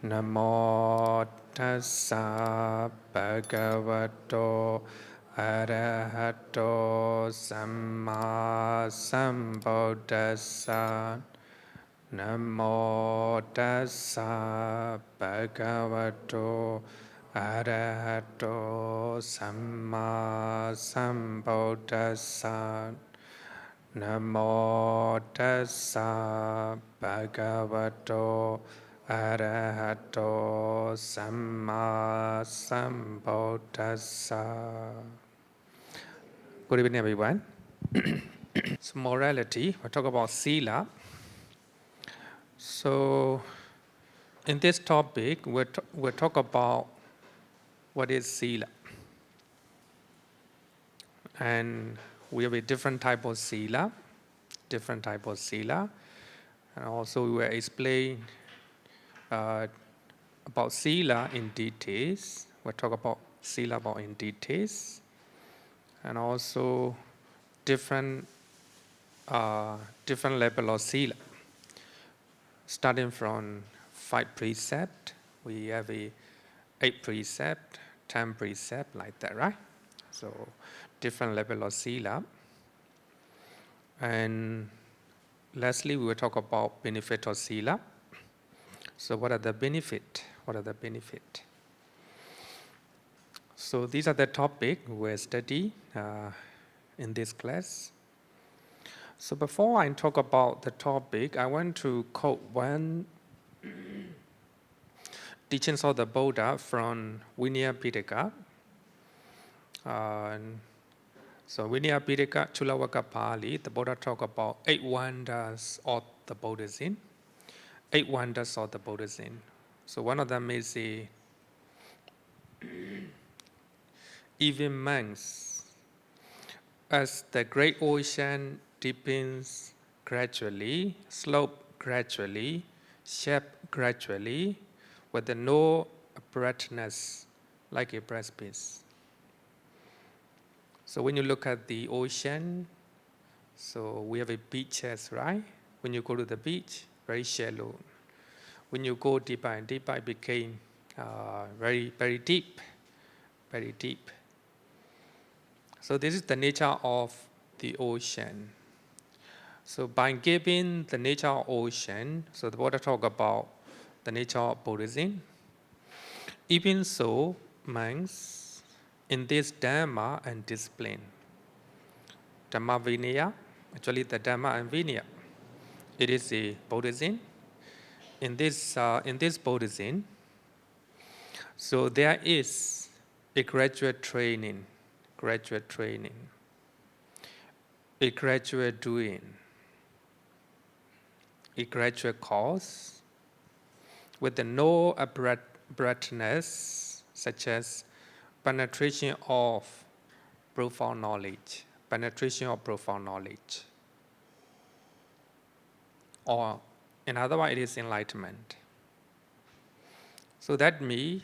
Namo tassa bhagavato arahato samma sambuddhassa. Namo tassa bhagavato arahato samma sambuddhassa. Namo tassa bhagavato arahato samma sambuddhassa. Good evening, everyone. So morality, we talk about Sīla. So in this topic, we'll talk about what is Sīla. And we have a different type of Sīla. And also we will explain about Sīla in details. We'll talk about Sīla in details. And also different level of Sīla. Starting from 5 precepts, we have a 8 precept, 10 precept, like that, right? So different level of Sīla. And lastly, we will talk about benefit of Sīla. So what are the benefit? So these are the topic we study in this class. So before I talk about the topic, I want to quote one teachings of the Buddha from Vinaya Pitaka. So Vinaya Pitaka, Chulavaka Pali, the Buddha talk about 8 wonders of the Buddhism. 8 wonders of the Buddhism. So one of them is even monks, as the great ocean deepens gradually, slope gradually, shape gradually, with no abruptness like a precipice. So when you look at the ocean, so we have a beaches, right? When you go to the beach, very shallow. When you go deeper and deeper, it became very, very deep, very deep. So this is the nature of the ocean. So by giving the nature of ocean, so the Buddha talk about the nature of Buddhism. Even so, monks in this Dhamma and discipline, Dhamma Vinaya, actually the Dhamma and Vinaya, it is a Buddhism. In this Buddhism, so there is a graduate training, a graduate doing, a graduate course with no abruptness, such as penetration of profound knowledge, or in other words, it is enlightenment. So that means,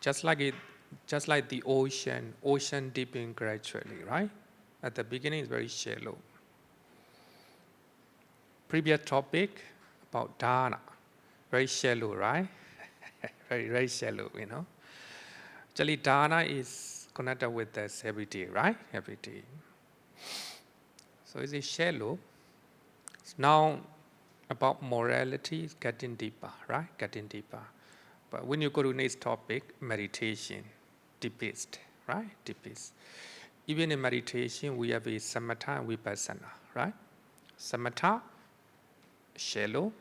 just like the ocean deepening gradually, right? At the beginning, it's very shallow. Previous topic about dana, very shallow, right? very, very shallow, you know. Actually, dana is connected with this every day, right? Every day. So it's shallow. Now, about morality, is getting deeper, right? Getting deeper. But when you go to next topic, meditation, deepest, right? Deepest. Even in meditation, we have a samatha and vipassana, right? Samatha, shallow,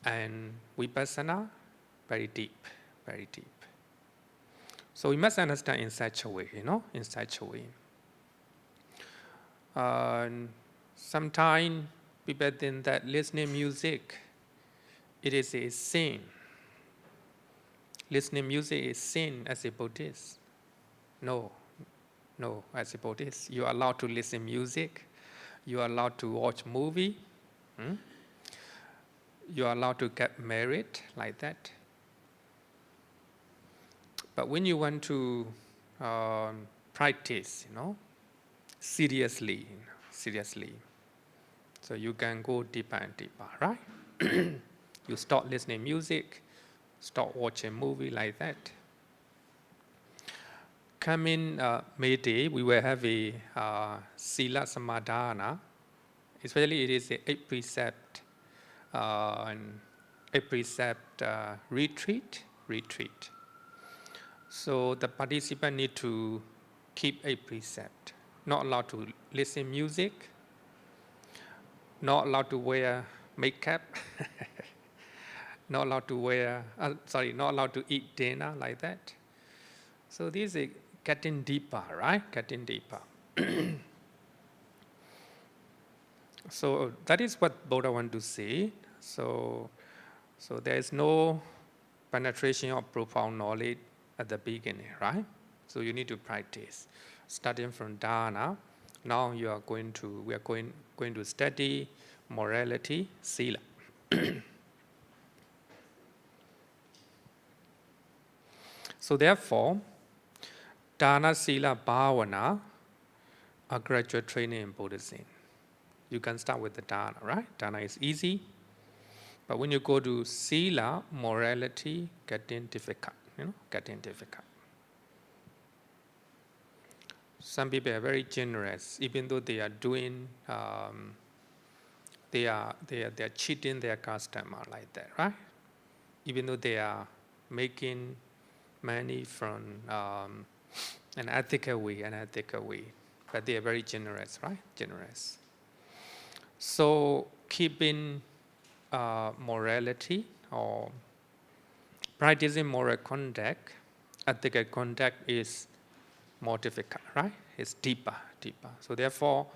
and vipassana, very deep, very deep. So we must understand in such a way, you know, in such a way. Sometimes people think that listening music, it is a sin. Listening music is sin as a Buddhist. No, as a Buddhist, you are allowed to listen music, you are allowed to watch movie, you are allowed to get married like that. But when you want to practice, you know, seriously, so you can go deeper and deeper, right? You stop listening music, stop watching movie like that. Coming May Day, we will have a Sīla Samadhana. Especially it is a 8-precept retreat. So the participant need to keep 8-precept. Not allowed to listen music, not allowed to wear makeup, not allowed to eat dinner like that. So this is getting deeper, right? Getting deeper. So that is what Buddha want to say. So there is no penetration of profound knowledge at the beginning, right? So you need to practice, starting from dana. Now we are going to study morality, sīla. So therefore, dana, sīla, bhavana are gradual training in Buddhism. You can start with the dana, right? Dana is easy. But when you go to sīla, morality, getting difficult, getting difficult. Some people are very generous, even though they are doing, they are cheating their customer like that, right? Even though they are making money from an ethical way, but they are very generous, right? Generous. So keeping morality or practicing moral conduct, ethical conduct is more difficult, right? It's deeper. So therefore,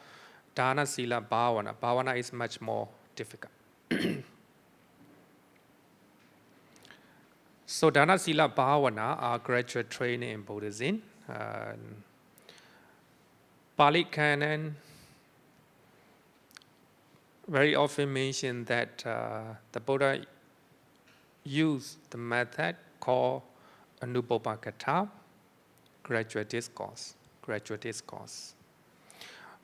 dana, sīla, bhavana is much more difficult. So dana, sīla, bhavana are gradual training in Buddhism. Pali Canon very often mention that the Buddha used the method called Anubbhava gradual discourse.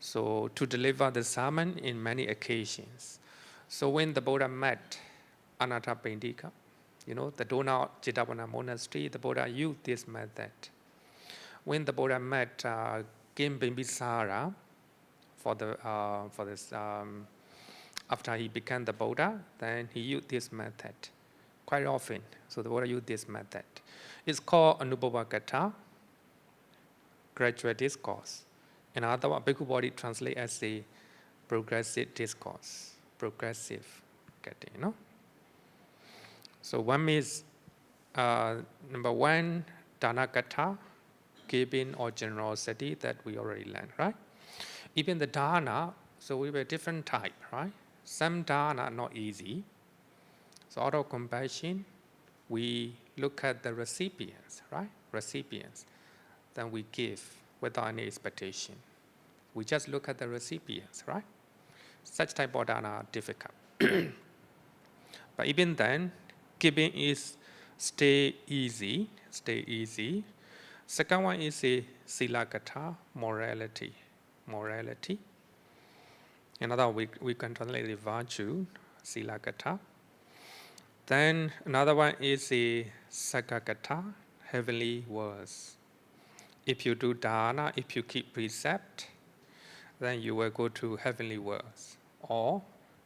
So to deliver the sermon in many occasions. So when the Buddha met Anathapindika, the Dona Jetavana monastery, the Buddha used this method. When the Buddha met Kim Bimbisara after he became the Buddha, then he used this method quite often. So the Buddha used this method. It's called Anubbhava gradual discourse. In other words, Bhikkhu Bodhi translate as a progressive discourse. Progressive, getting, So one means, number one, dana-katha, giving or generosity that we already learned, right? Even the dana, so we have a different type, right? Some dana are not easy. So out of compassion, we look at the recipients, right? Then we give without any expectation. We just look at the recipients, right? Such type of dana are difficult. But even then, giving is stay easy. Second one is a sīla-katha, morality. Another we can translate the virtue, sīla-katha. Then another one is a sakkha-katha, heavenly words. If you do dana, if you keep precept, then you will go to heavenly worlds. Or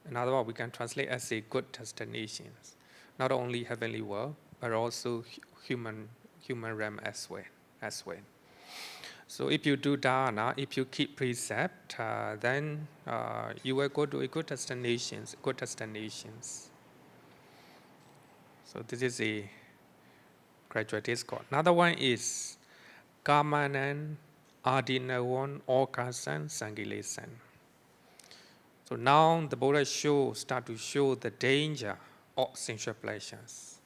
another one we can translate as a good destinations. Not only heavenly world, but also human realm as well. So if you do dana, if you keep precept, then you will go to a good destinations. So this is a gradual discourse. Another one is Kamanan, Adinawan, Okasan, Sangilesan. So now the Buddha start to show the danger of sensual pleasures,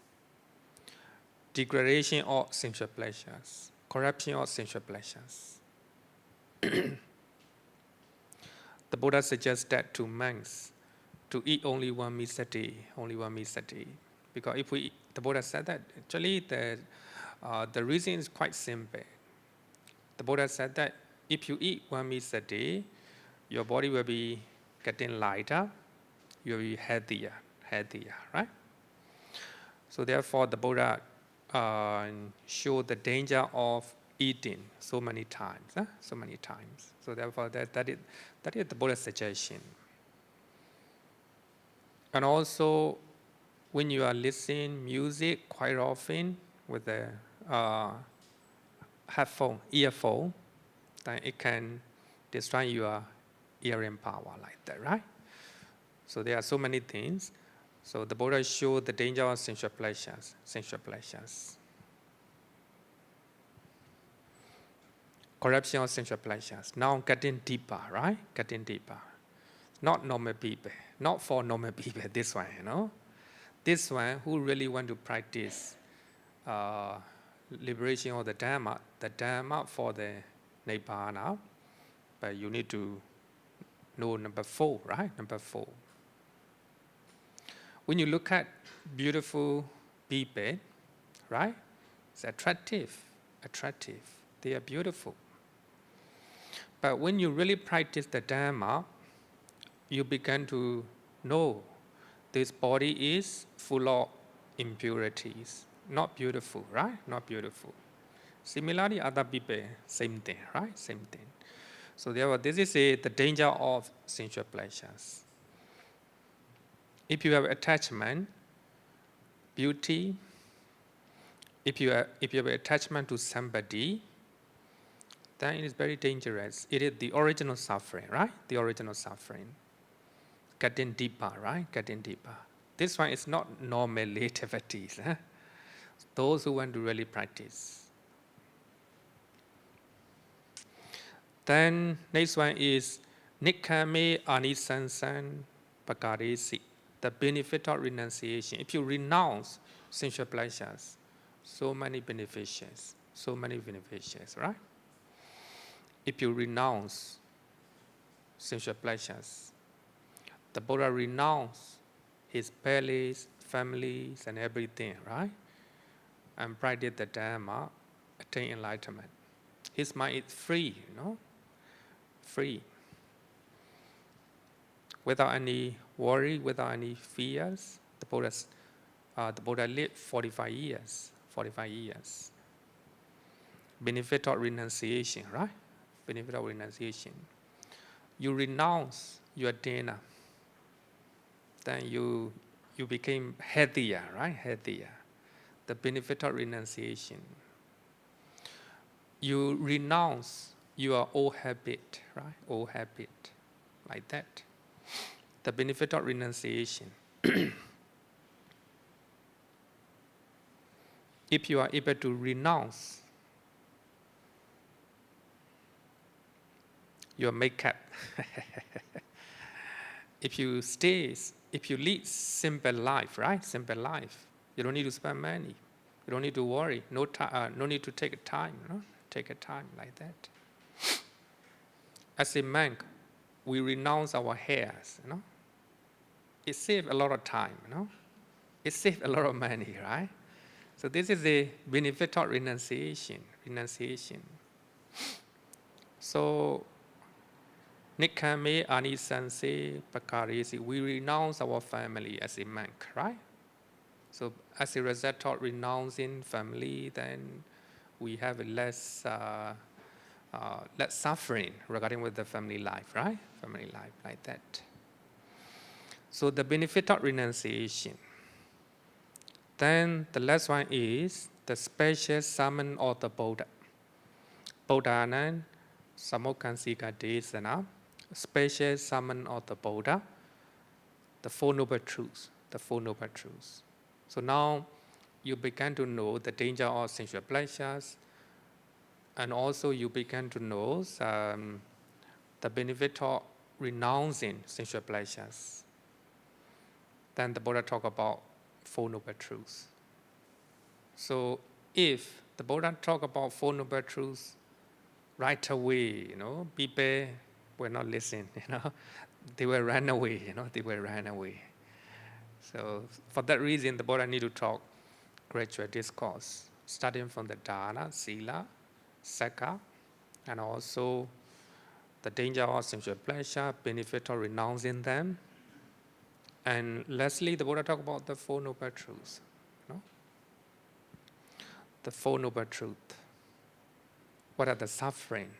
degradation of sensual pleasures, corruption of sensual pleasures. The Buddha suggests that to monks to eat only one meal a day. Because if we eat, the Buddha said that actually the reason is quite simple. The Buddha said that if you eat one meal a day, your body will be getting lighter, you will be healthier, right? So therefore, the Buddha showed the danger of eating so many times, so many times. So therefore, that is the Buddha's suggestion. And also, when you are listening music quite often with a headphone, earphone, then it can destroy your hearing power like that, right? So there are so many things. So the Buddha showed the danger of sensual pleasures, corruption of sensual pleasures. Now getting deeper, right? Getting deeper. Not normal people, not for normal people, this one, This one who really want to practice liberation of the Dharma for the Nibbana, but you need to know number 4, right? Number 4. When you look at beautiful people, right? It's attractive. They are beautiful. But when you really practice the Dharma, you begin to know this body is full of impurities. Not beautiful, right? Not beautiful. Similarly, other people, same thing, right? Same thing. So therefore, this is the danger of sensual pleasures. If you have attachment, beauty, if you have attachment to somebody, then it is very dangerous. It is the original suffering, right? The original suffering. Getting deeper, right? Getting deeper. This one is not normal activities. Those who want to really practice. Then next one is Nikkame Anisansan Pakaresi, the benefit of renunciation. If you renounce sensual pleasures, so many beneficiaries, right? If you renounce sensual pleasures, the Buddha renounced his palace, families, and everything, right? And practice the Dharma, attain enlightenment. His mind is free, free. Without any worry, without any fears. The Buddha lived 45 years. Benefit of renunciation, right? Benefit of renunciation. You renounce your dana, then you became healthier, right? Healthier. The benefit of renunciation. You renounce your old habit, right? Old habit, like that. The benefit of renunciation. If you are able to renounce your makeup, if you lead simple life, right? Simple life. You don't need to spend money. You don't need to worry. No need to take time. Take a time like that. As a monk, we renounce our hairs. It saves a lot of time. It saves a lot of money, right? So this is the benefit of renunciation. So Nikkame Anisanse Pakaresi, we renounce our family as a monk, right? So as a result of renouncing family, then we have less suffering regarding with the family life, right? Family life like that. So the benefit of renunciation. Then the last one is the special summon of the Buddha. Buddhanan Samokkansika Desana, special summon of the Buddha, the Four Noble Truths. So now you begin to know the danger of sensual pleasures, and also you begin to know the benefit of renouncing sensual pleasures. Then the Buddha talk about Four Noble Truths. So if the Buddha talk about Four Noble Truths right away, people will not listen, they will run away, So for that reason, the Buddha need to talk gradual discourse, starting from the dana, sīla, tisikkhā, and also the danger of sensual pleasure, benefit of renouncing them. And lastly, the Buddha talk about the Four Noble Truths. the Four Noble Truths. What are the suffering?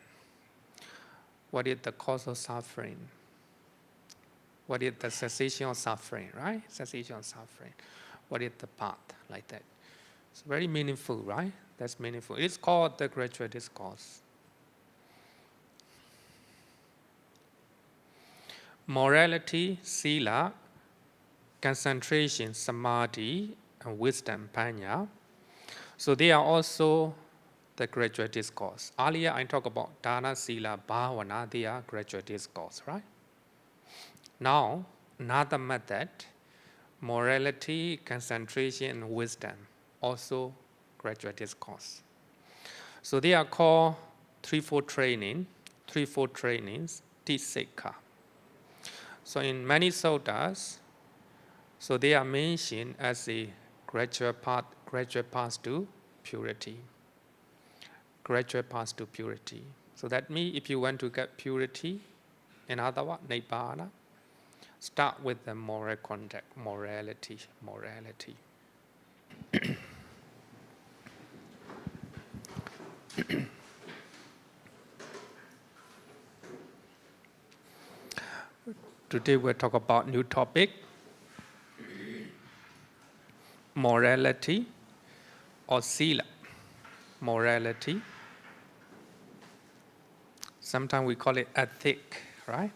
What is the cause of suffering? What is the cessation of suffering, right? Cessation of suffering. What is the path, like that? It's very meaningful, right? That's meaningful. It's called the Gradual Discourse. Morality, Sīla, concentration, Samadhi, and wisdom, Panya. So they are also the Gradual Discourse. Earlier I talked about Dana, Sīla, Bhavana, they are Gradual Discourse, right? Now, another method, morality, concentration, and wisdom, also Gradual Discourse. So they are called Threefold Trainings, tisikkhā. So in many suttas, so they are mentioned as a gradual path to purity. Gradual path to purity. So that means if you want to get purity, in other words, nibbana, start with the moral conduct, morality. Today we'll talk about new topic, morality or Sīla. Morality. Sometimes we call it ethic, right?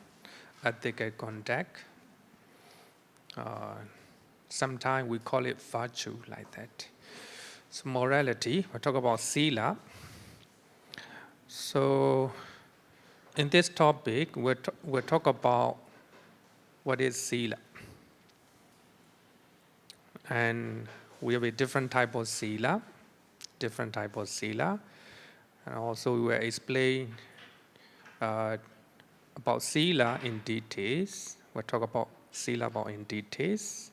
Ethical conduct. Sometimes we call it virtue, like that. So morality, we'll talk about Sīla. So in this topic, we'll talk about what is Sīla. And we have a different type of Sīla. And also we will explain about Sīla in details. We'll talk about Sīla in details.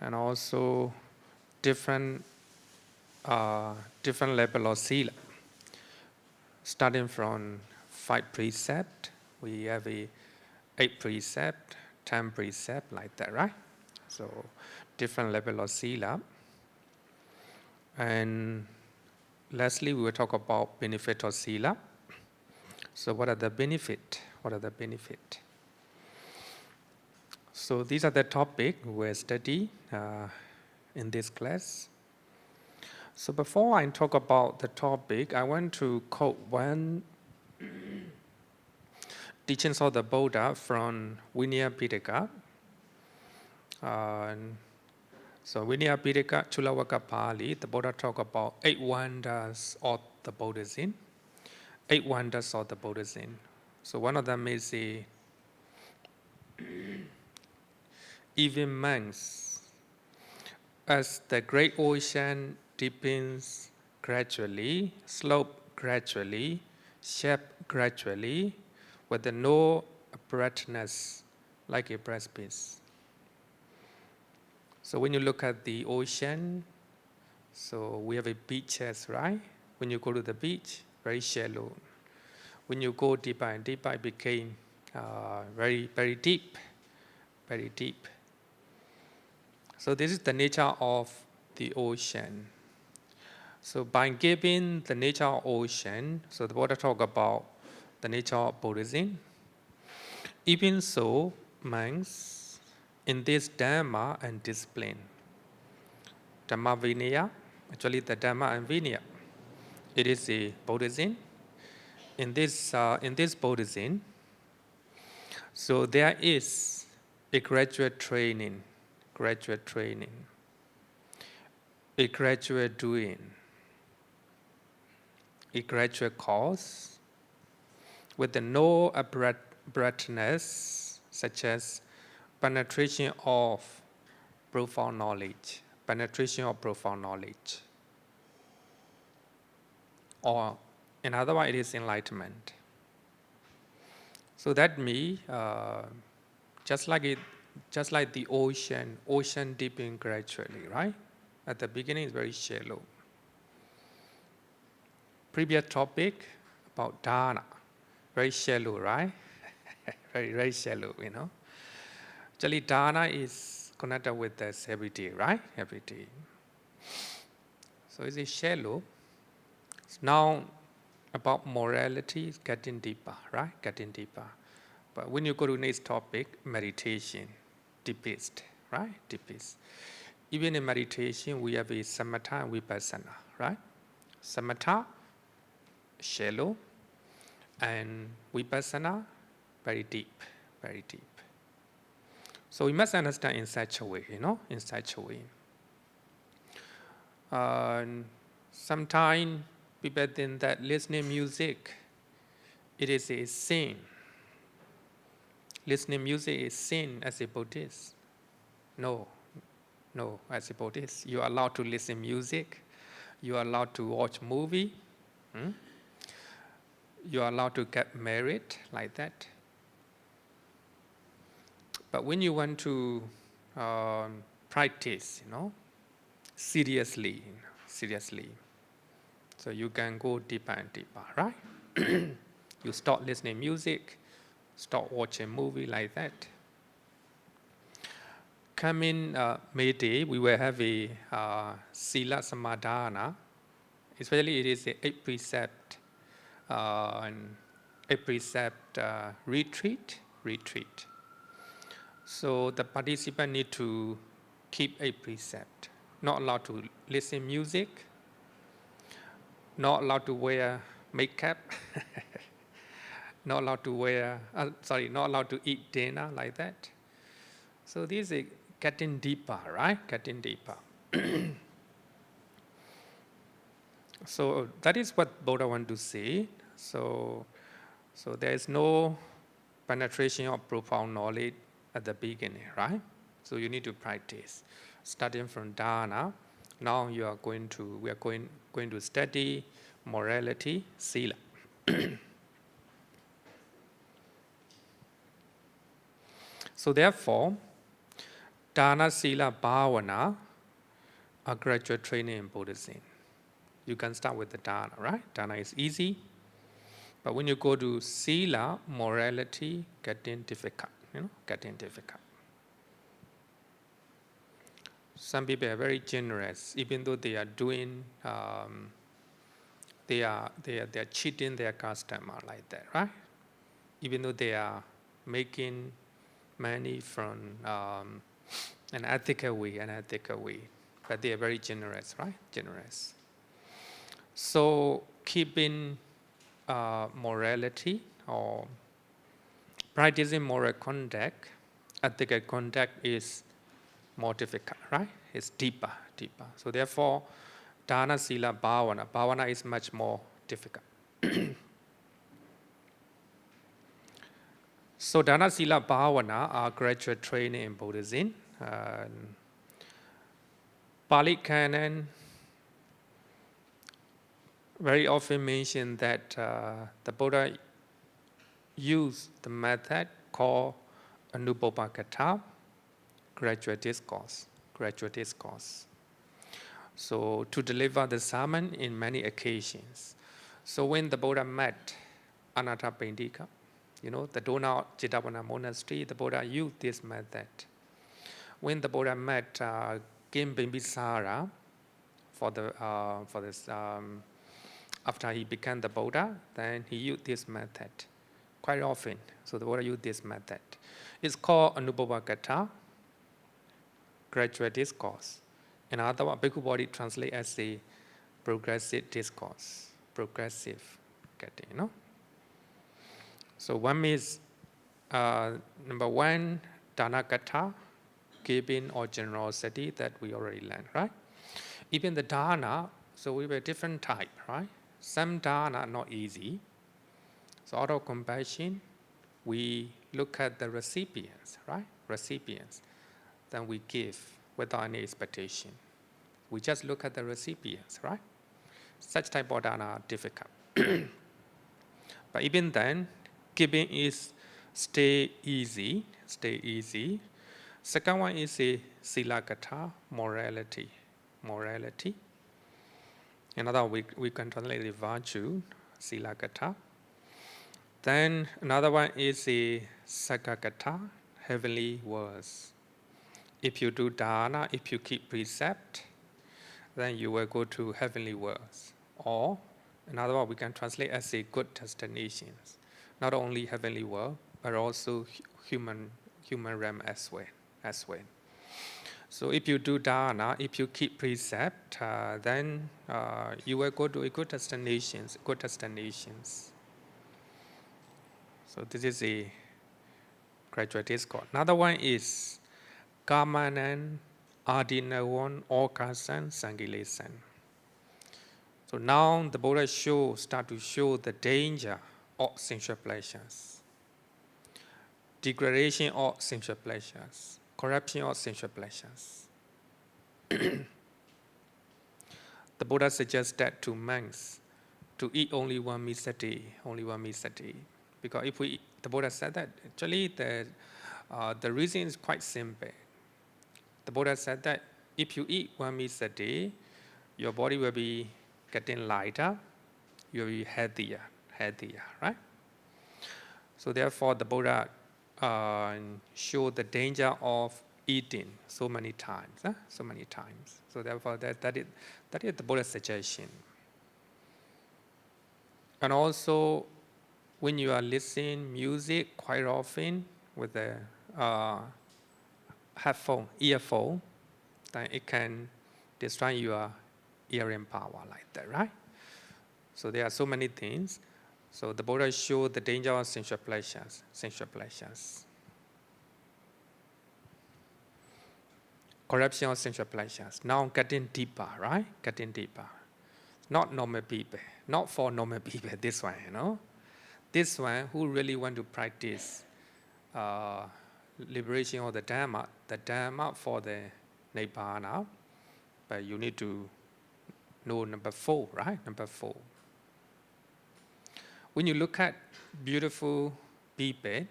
And also different level of Sīla. Starting from 5 precepts, we have a 8 precept, 10 precept, like that, right? So different level of Sīla. And lastly, we will talk about benefit of Sīla. So what are the benefit? So these are the topic we'll study in this class. So before I talk about the topic, I want to quote one teachings of the Buddha from Vinaya Pitaka. So Vinaya Pitaka, Chulavaka Pali, the Buddha talk about 8 wonders of the Buddhism. 8 wonders of the Buddhism. So one of them is even monks, as the great ocean deepens gradually, slope gradually, shape gradually, with no brightness like a precipice. So when you look at the ocean, so we have a beaches, right? When you go to the beach, very shallow. When you go deeper and deeper, it became very, very deep. So this is the nature of the ocean. So by giving the nature of ocean, so the Buddha talk about the nature of Buddhism. Even so, monks, in this Dhamma and discipline, Dhamma Vinaya, actually the Dhamma and Vinaya, it is a Buddhism. In this Buddhism, so there is a gradual training, a gradual doing, a gradual course, with no abruptness, such as penetration of profound knowledge, or in other words, it is enlightenment. So that means, just like the ocean deepening gradually, right? At the beginning, it's very shallow. Previous topic about dana, very shallow, right? very shallow, you know. Actually, dana is connected with us every day, right? Every day. So it's shallow. Now about morality is getting deeper, right? Getting deeper. But when you go to next topic, meditation, deepest, right? Deepest. Even in meditation, we have a samatha and vipassana, right? Samatha, shallow, and vipassana, very deep, very deep. So we must understand in such a way, in such a way. Sometimes people think that listening music, it is a sin. Listening music is sin as a Buddhist. No, as a Buddhist, you are allowed to listen music, you are allowed to watch movie, you are allowed to get married like that. But when you want to practice, seriously, so you can go deeper and deeper, right? You start listening music, start watching movie like that. Coming May Day, we will have a Sīla Samadhana. Especially it is a 8-precept retreat. So the participant need to keep 8-precept. Not allowed to listen music, not allowed to wear makeup, not allowed to eat dinner like that. So this is getting deeper, right? Getting deeper. So that is what Buddha want to say. So there is no penetration of profound knowledge at the beginning, right? So you need to practice, starting from dharana. Now we are going to study morality, sīla. So therefore, dharana, sīla, bhavana are gradual training in Buddhism. You can start with the dharana, right? Dharana is easy. But when you go to sīla, morality, getting difficult, getting difficult. Some people are very generous, even though they are doing, they are cheating their customer like that, right? Even though they are making money from an ethical way, but they are very generous, right? Generous. So keeping morality or practicing moral conduct, ethical conduct is more difficult, right? It's deeper. So therefore, dharana, sīla, bhavana is much more difficult. So dharana, sīla, bhavana are gradual training in Buddhism. Pali Canon very often mention that the Buddha used the method called Anubbhava gradual discourse. So to deliver the sermon in many occasions. So when the Buddha met Anathapindika, the donor Jetavana monastery, the Buddha used this method. When the Buddha met Kim Bimbisara after he became the Buddha, then he used this method quite often. So the Buddha used this method. It's called Anubbhava gradual discourse. In other words, Bhikkhu Bodhi translate as a progressive discourse. Progressive, getting, So one is, number one, dhanakatha, giving or generosity that we already learned, right? Even the dharana, so we have different type, right? Some dharana are not easy. So out of compassion, we look at the recipients, right? Then we give without any expectation. We just look at the recipients, right? Such type of dharana are difficult. But even then, giving is stay easy. Second one is a sīla, morality. Another we can translate the virtue, sīla. Then another one is a sakkha, heavenly words. If you do dharana, if you keep precept, then you will go to heavenly worlds. Or, in other words, we can translate as a good destinations. Not only heavenly world, but also human realm as well. So if you do dharana, if you keep precept, then you will go to a good destinations. So this is a gradual discourse. Another one is Kamanan, Adinawan, Orkasan, Sangilesan. So now the Buddha start to show the danger of sensual pleasures, degradation of sensual pleasures, corruption of sensual pleasures. The Buddha suggests that to monks to eat only one meal a day, Because if we, the Buddha said that actually the reason is quite simple. The Buddha said that if you eat one meal a day, your body will be getting lighter, you will be healthier, right? So therefore, the Buddha showed the danger of eating so many times. So therefore, that is the Buddha's suggestion. And also, when you are listening music quite often with the earphone, then it can destroy your hearing power like that, right? So there are so many things. So the Buddha showed the danger of sensual pleasures. Corruption of sensual pleasures. Now getting deeper, right? Not normal people. Not for normal people, this one, This one who really want to practice liberation of the Dhamma for the Nibbana. But you need to know number 4, right? Number 4. When you look at beautiful people,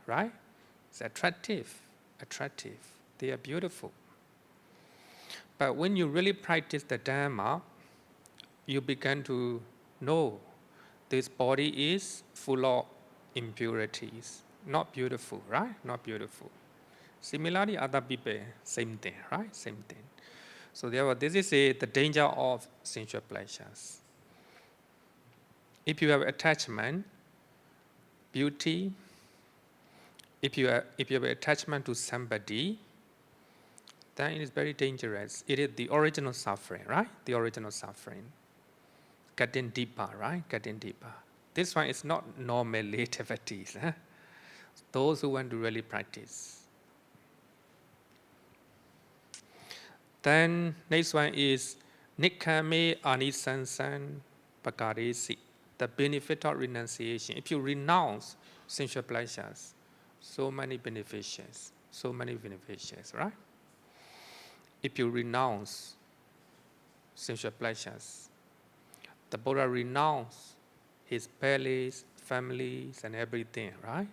right? It's attractive. They are beautiful. But when you really practice the Dhamma, you begin to know this body is full of impurities. Not beautiful, right? Not beautiful. Similarly, other people, same thing, right? Same thing. So therefore, this is the danger of sensual pleasures. If you have attachment, beauty, if you have attachment to somebody, then it is very dangerous. It is the original suffering, right? The original suffering. Getting deeper, right? This one is not normal activities. Those who want to really practice. Then next one is Nikkame Anisansan Pakaresi, the benefit of renunciation. If you renounce sensual pleasures, so many beneficiaries, right? If you renounce sensual pleasures, the Buddha renounced his palace, families, and everything, right?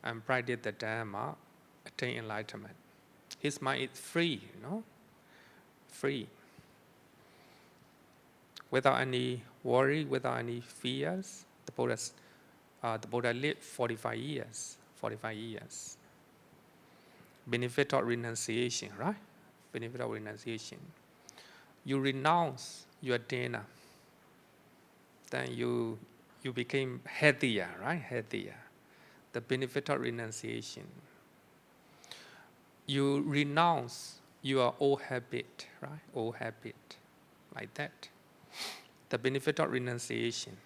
And practice the Dhamma, attain enlightenment. His mind is free, free. Without any worry, without any fears. The Buddha lived 45 years. Benefit of renunciation, right? Benefit of renunciation. You renounce your dana, then you became healthier, right? The benefit of renunciation. You renounce your old habit, right? Old habit, like that. The benefit of renunciation.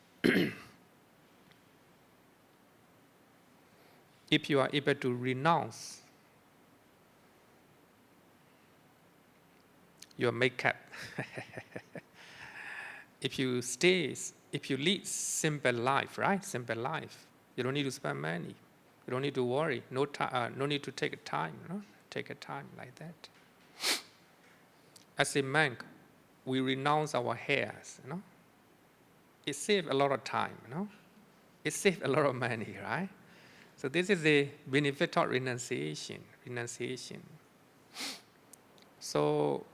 If you are able to renounce your makeup, if you lead simple life, right? Simple life. You don't need to spend money. You don't need to worry. No need to take time. Take a time like that. As a monk, we renounce our hairs. It saves a lot of time. It saves a lot of money, right? So this is the benefit of renunciation. So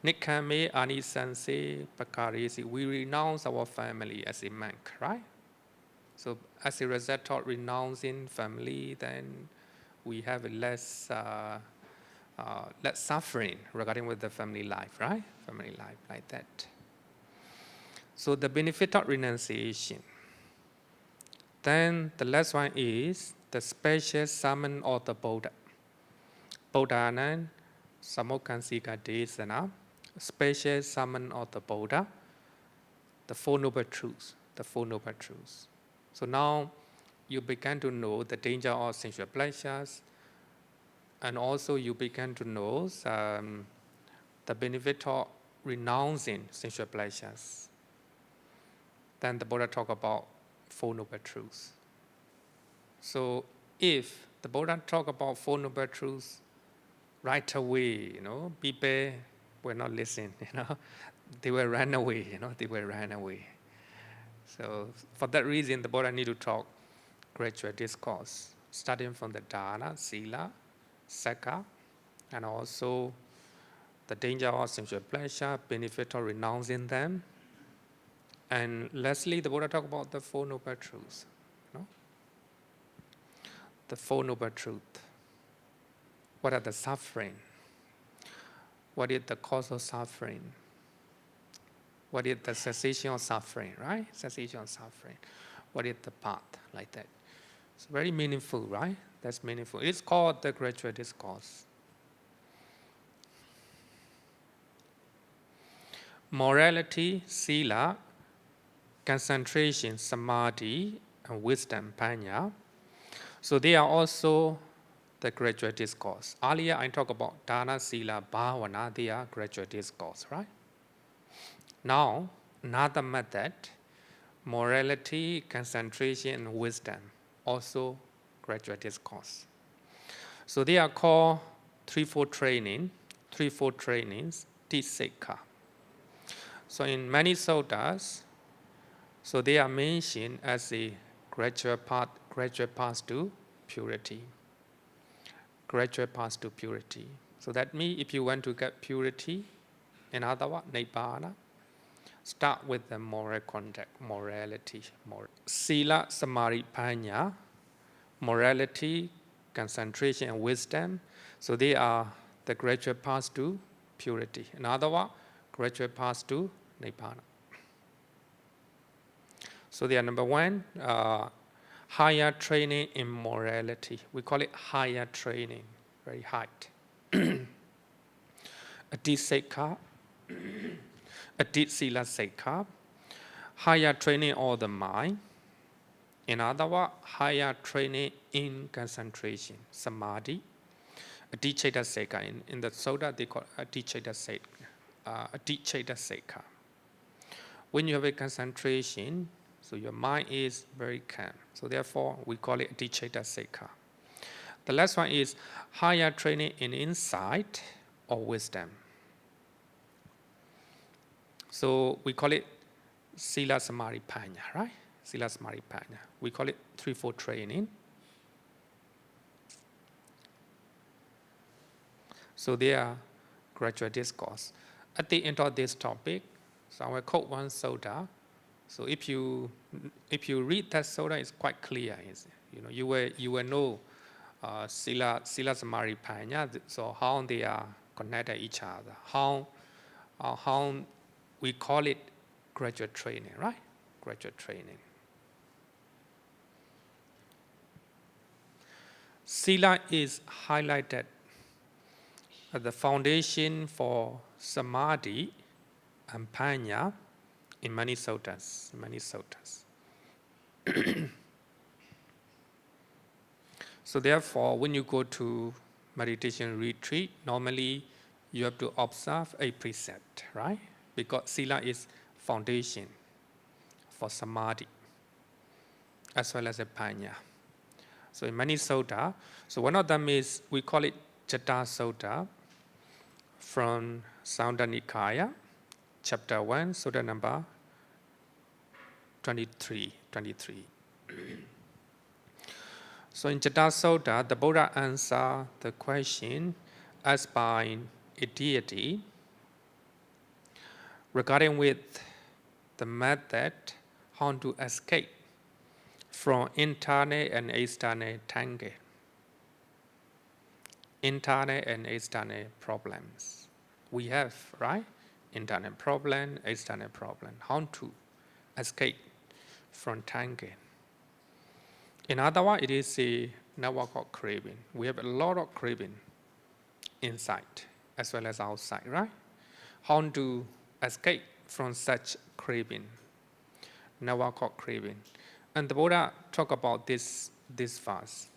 Nikkame Anisanse Pakaresi, we renounce our family as a monk, right? So as a result of renouncing family, then we have less less suffering regarding with the family life, right? Family life, like that. So the benefit of renunciation. Then the last one is the special summon of the Buddha. Buddhanan Samokkansika Desana, special summon of the Buddha, the Four Noble Truths, the Four Noble Truths. So now you begin to know the danger of sensual pleasures, and also you begin to know the benefit of renouncing sensual pleasures. Then the Buddha talk about Four Noble Truths. So if the Buddha talk about Four Noble Truths right away, people will not listen, they will run away, they will run away. So for that reason, the Buddha need to talk gradual discourse, starting from the dana, sīla, tisikkhā, and also the danger of sensual pleasure, benefit of renouncing them. And lastly, the Buddha talk about the Four Noble Truths. The Four Noble Truths. What are the suffering? What is the cause of suffering? What is the cessation of suffering, right? Cessation of suffering. What is the path, like that? It's very meaningful, right? That's meaningful. It's called the gradual discourse. Morality, sīla, concentration, samadhi, and wisdom, panya. So they are also the gradual discourse. Earlier I talked about dana, sīla, bhavana, they are gradual discourse, right? Now, another method, morality, concentration, and wisdom, also gradual discourse. So they are called Threefold Training, Threefold Trainings, tisikkhā. So in many suttas, so they are mentioned as a gradual path to purity. Gradual path to purity. So that means if you want to get purity, in other words, nibbana, start with the moral conduct, morality. Sīla, samadhi, panya, morality, concentration, and wisdom. So they are the gradual path to purity. In other words, gradual path to nibbana. So they are number one, higher training in morality. We call it higher training, very high. A tisikkhā, a sīla tisikkhā, higher training of the mind. In other words, higher training in concentration, samadhi. A tisikkhā. In the sutta, they call a tisikkhā. When you have a concentration, so your mind is very calm. So therefore, we call it tisikkhā. The last one is higher training in insight or wisdom. So we call it sīla, samadhi, panya, right? Sīla, samadhi, panya. We call it threefold training. So they are gradual discourse. At the end of this topic, so I will quote one sutta. So if you read that sutta, it's quite clear. You will know sīla, samadhi, panya. So how they are connected each other. How we call it gradual training, right? Gradual training. Sīla is highlighted as the foundation for samadhi and panya in many suttas. So therefore, when you go to meditation retreat, normally you have to observe a precept, right? Because sīla is foundation for samadhi as well as a panya. So in many sutta, so one of them is, we call it Catta Sutta from Saunda Nikaya, chapter 1, sutta number 23. So in Catta Sutta, the Buddha answered the question asked by a deity regarding with the method how to escape from internal and external tangle. internal and external problems. We have, right? Internal problem, external problem. How to escape from tangle. In other words, it is a network of craving. We have a lot of craving inside as well as outside, right? How to escape from such craving, network of craving. And the Buddha talk about this verse.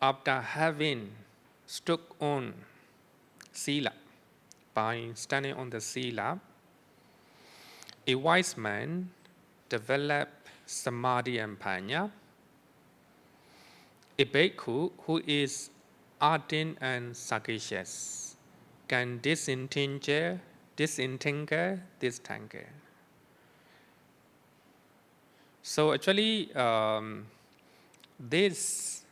After having stood on Sīla, by standing on the Sīla, a wise man developed samadhi and panya. A bhikkhu who is ardent and sagacious can disentangle this tangle. So actually, this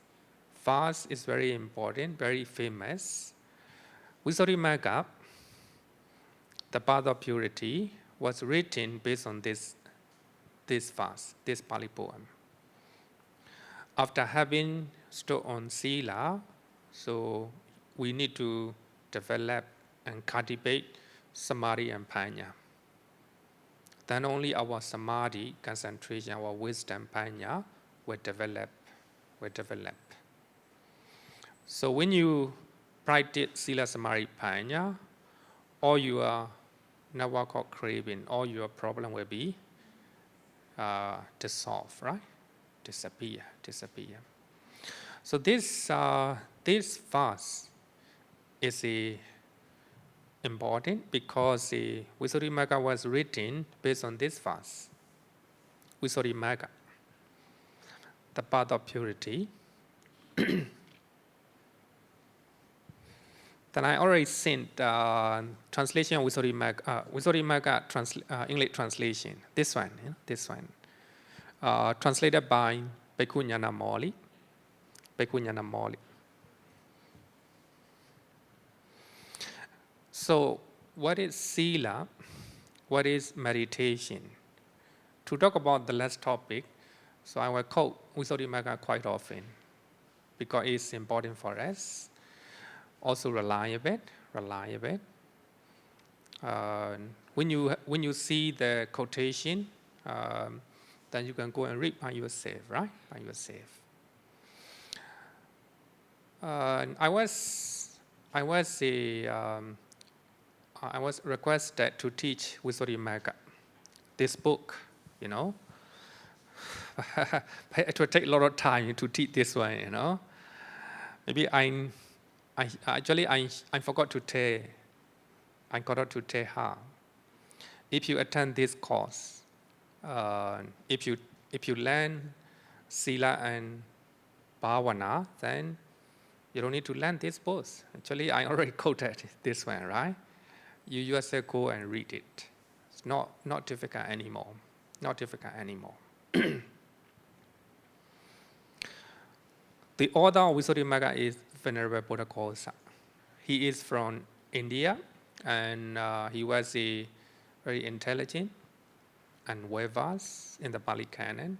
verse is very important, very famous. Visuddhimagga, the path of purity, was written based on this verse, this Pali poem. After having stood on Sīla, so we need to develop and cultivate samadhi and panya. Then only our samadhi, concentration, our wisdom, panya will develop. So when you practice Sīla, samadhi, panya, all your network of craving, all your problem will be dissolved, right? Disappear. So this verse is important because Visuddhimagga was written based on this verse. Visuddhimagga, the path of purity. Then I already sent translation of Visuddhimagga English translation. This one. Translated by Bhikkhu Nyanamoli. So, what is Sīla? What is meditation? To talk about the last topic, so I will quote Visuddhimagga quite often because it's important for us. Also rely a bit. When you see the quotation, then you can go and read by yourself, right? I was requested to teach Visuddhimagga, this book, you know. It will take a lot of time to teach this one, you know. Maybe I forgot to tell her. If you attend this course, if you learn Sīla and Bhavana, then you don't need to learn this book. Actually, I already quoted this one, right? You yourself go and read it. It's not difficult anymore. The author of Visuddhimagga is Venerable Buddha Kosa. He is from India, and he was a very intelligent and well-versed in the Pali Canon.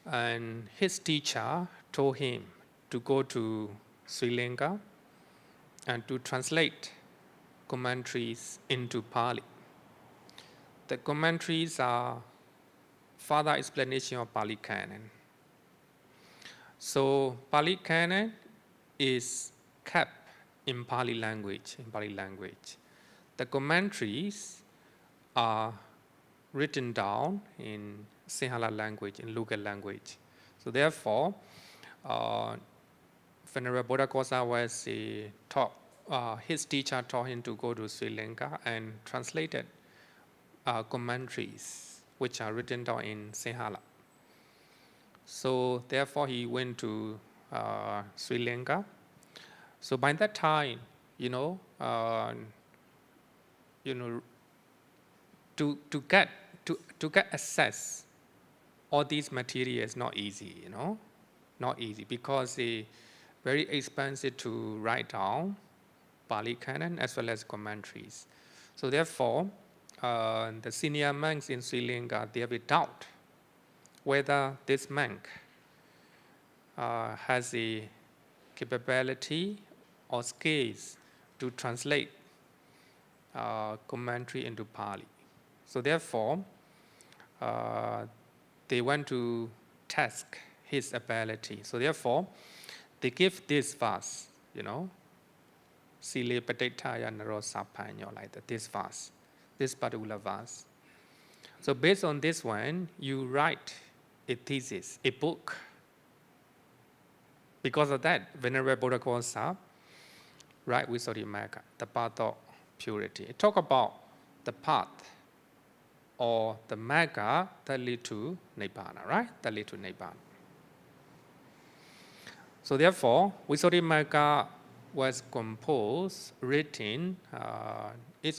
And his teacher told him to go to Sri Lanka and to translate commentaries into Pali. The commentaries are further explanation of Pali Canon. So Pali Canon is kept in Pali language. The commentaries are written down in Sinhala language, in local language. So therefore, Venerable Buddha Kosa was his teacher taught him to go to Sri Lanka and translated commentaries which are written down in Sinhala. So therefore, he went to Sri Lanka. So by that time, to get access all these materials not easy, not easy because it's very expensive to write down Pali Canon as well as commentaries. So therefore, the senior monks in Sri Lanka, they have a doubt whether this monk has a capability or skills to translate commentary into Pali. So therefore, they want to test his ability. So therefore, they give this verse, Sīla Padittaya Narosapanya, like that, this verse, this particular verse. So based on this one, you write a thesis, a book. Because of that, Venerable Buddha calls up, right, Visuddhimagga, the path of purity. It talk about the path or the magga that lead to Nibbana, right? That lead to Nibbana. So therefore, Visuddhimagga was composed, written, the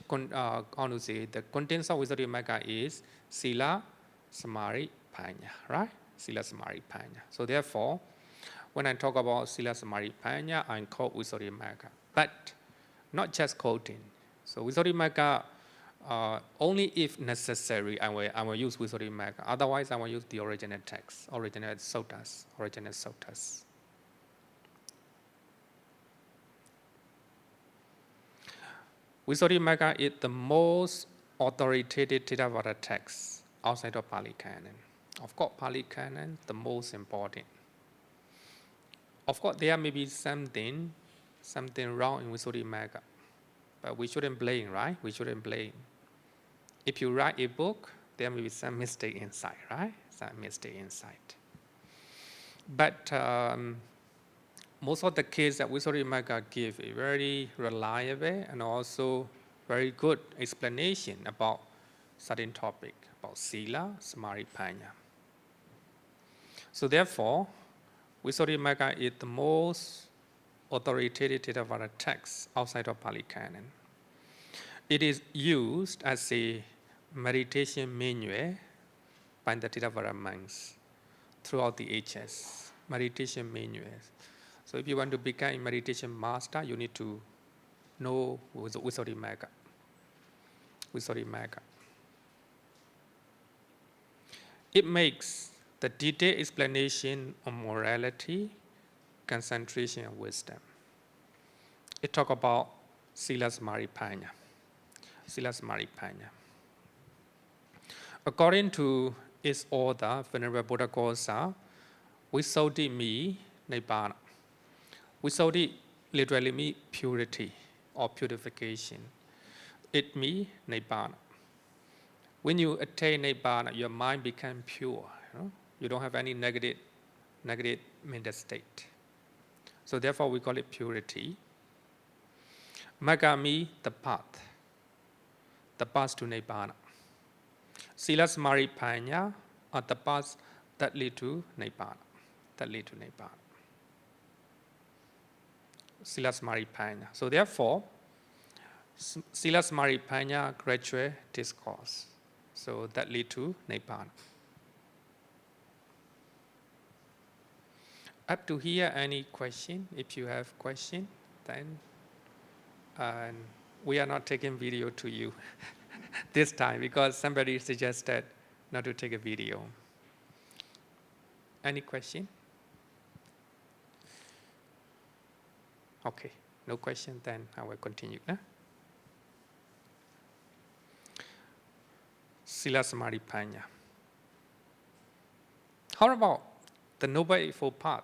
contents of Visuddhimagga is Sīla, Samadhi, Panya, right? Sīla, Samadhi, Panya. So therefore, when I talk about Sīla, Samadhi, Panya, I quote Visuddhimagga, but not just quoting. So Visuddhimagga, only if necessary, I will use Visuddhimagga. Otherwise, I will use the original text, original suttas. Visuddhimagga is the most authoritative Theravada text outside of Pali Canon. Of course, Pali Canon, the most important. Of course, there may be something wrong in Visuddhimagga, but we shouldn't blame, right? We shouldn't blame. If you write a book, there may be some mistake inside, right? Some mistake inside. But most of the cases that Visuddhimagga give a very reliable and also very good explanation about certain topic, about Sīla, Samadhi, Panya. So therefore, Visuddhimagga is the most authoritative Theravada text outside of Pali Canon. It is used as a meditation manual by the Theravada monks throughout the ages. Meditation manuals. So if you want to become a meditation master, you need to know Visuddhimagga. It makes the detailed explanation on morality, concentration, and wisdom. It talks about Sīla, Samadhi, Panya. Sīla, Samadhi, Panya. According to its author, Venerable Buddha Kosa, Visuddhi means Nibbana. Visuddhi literally means purity or purification. It means Nibbana. When you attain Nibbana, your mind becomes pure. You don't have any negative mental state. So therefore, we call it purity. Magga means the path to Nibbana. Sīla, Samadhi, Panya are the paths that lead to Nibbana. Sīla, Samadhi, Panya. So therefore, Sīla, Samadhi, Panya, gradual discourse. So that lead to Nibbana. Up to here, any question? If you have question, then we are not taking video to you this time because somebody suggested not to take a video. Any question? Okay, no question, then I will continue. Sīla, Samadhi, Panya. How about the Noble Eightfold path?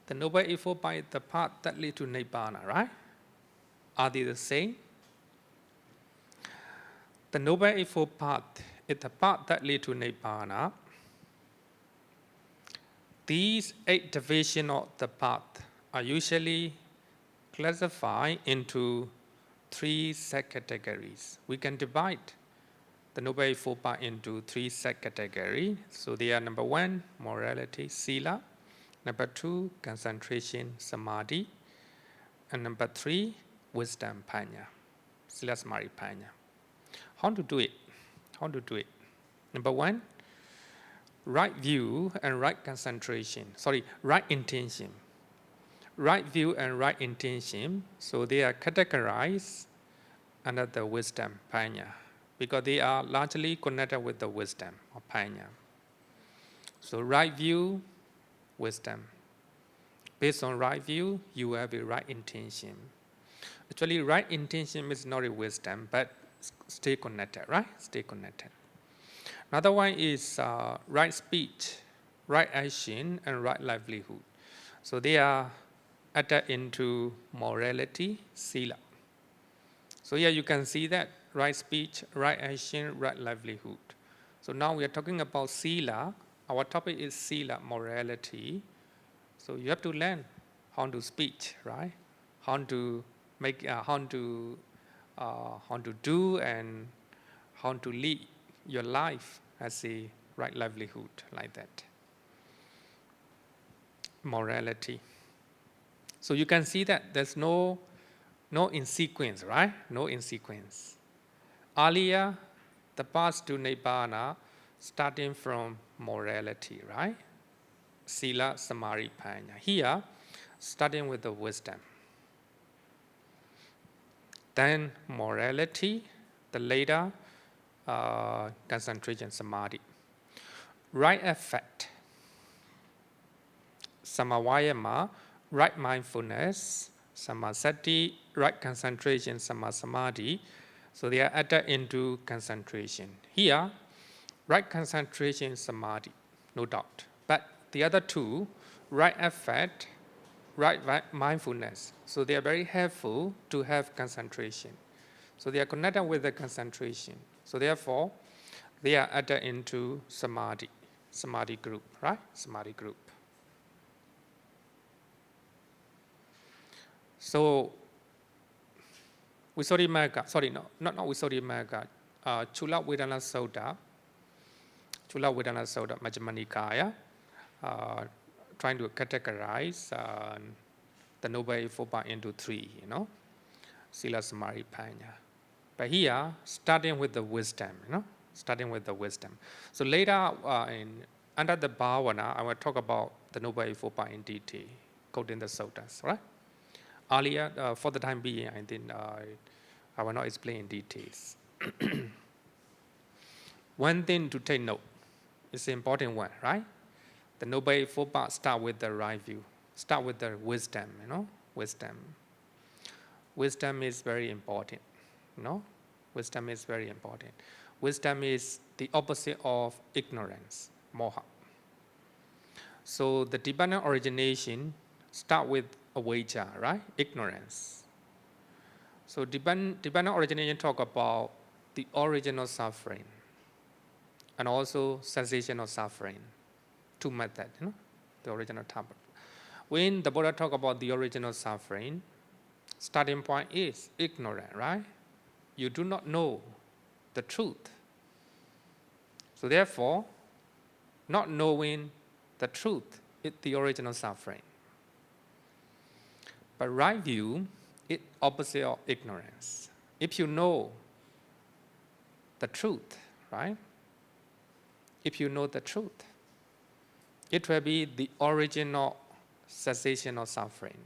The Noble Eightfold path is the path that leads to Nibbana, right? Are they the same? The Noble Eightfold path is the path that leads to Nibbana. These 8 divisions of the path are usually classified into 3 subcategories. We can divide the Noble Eightfold path into 3 subcategories. So they are number 1, morality, Sīla. Number 2, concentration, Samadhi. And number 3, wisdom, Panya. Sīla, Samadhi, Panya. How to do it? Number 1, right view and right concentration. Right intention. Right view and right intention. So they are categorized under the wisdom, Panya, because they are largely connected with the wisdom of Panya. So right view, wisdom. Based on right view, you have a right intention. Actually, right intention is not a wisdom, but stay connected, right? Stay connected. Another one is right speech, right action, and right livelihood. So they are added into morality, Sīla. So here you can see that right speech, right action, right livelihood. So now we are talking about Sīla. Our topic is Sīla, morality. So you have to learn how to speak, right? How to make, how to do and how to lead your life as a right livelihood, like that. Morality. So you can see that there's no in sequence, right? No in sequence. Earlier, the path to Nibbana starting from morality, right? Sīla, Samadhi, Panya. Here, starting with the wisdom. Then morality, the later concentration, Samadhi. Right effect, Samavayama, right mindfulness, Samasati, right concentration, Samasamadhi. So they are added into concentration. Here, right concentration, Samadhi, no doubt. But the other two, right effect, right mindfulness. So they are very helpful to have concentration. So they are connected with the concentration. So therefore, they are added into Samadhi, Samadhi group, right? Samadhi group. So, Visuddhimagga, sorry, no, not Visuddhimagga, Chula Vedana Sutta, Majjhima Nikaya, trying to categorize the Noble Eightfold Path into three, Sīla, Samadhi, Panya. But here, starting with the wisdom, starting with the wisdom. So later, under the Bhavana, I will talk about the Noble Eightfold Path in detail, quoting the suttas, right? Earlier, for the time being, I will not explain in details. One thing to take note, it's an important one, right? The Noble Eightfold Path start with the right view, start with the wisdom, wisdom. Wisdom is very important, Wisdom is very important. Wisdom is the opposite of ignorance, moha. So the dependent origination start with avijja, right? Ignorance. So dependent origination talk about the original suffering and also sensational suffering. Two methods, the original topic. When the Buddha talk about the original suffering, starting point is ignorant, right? You do not know the truth. So therefore, not knowing the truth is the original suffering. But right view is opposite of ignorance. If you know the truth, right? If you know the truth, it will be the original cessation of suffering.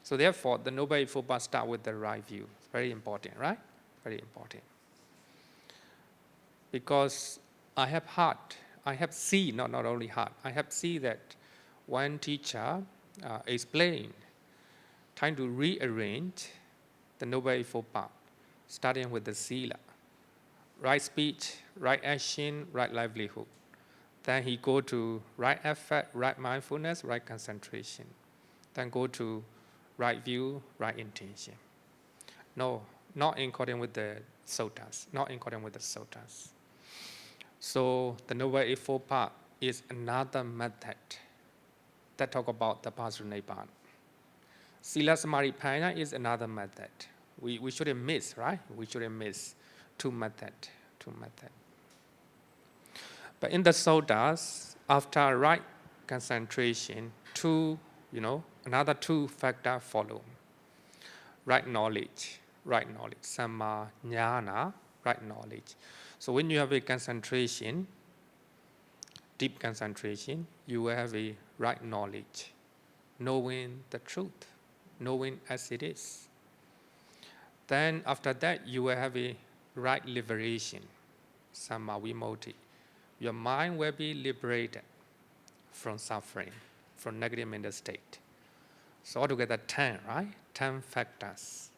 So therefore, the Noble Eightfold Path start with the right view. It's very important, right? Very important. Because I have heard, I have seen, not only heard, I have seen that one teacher explained, trying to rearrange the Noble Eightfold Path, starting with the Sīla. Right speech, right action, right livelihood. Then he go to right effect, right mindfulness, right concentration. Then go to right view, right intention. No, not in accordance with the suttas, not in accordance with the suttas. So the Noble Eightfold Path is another method that talk about the path to Nibbana. Sīla, Samadhi, Panya is another method. We shouldn't miss, right? We shouldn't miss two methods. But in the suttas, after right concentration, another two factors follow. Right knowledge, Samma jnana, right knowledge. So when you have a concentration, deep concentration, you will have a right knowledge, knowing the truth, knowing as it is. Then after that, you will have a right liberation, Samma vimukti. Your mind will be liberated from suffering, from negative mental state. So altogether 10, right? 10 factors.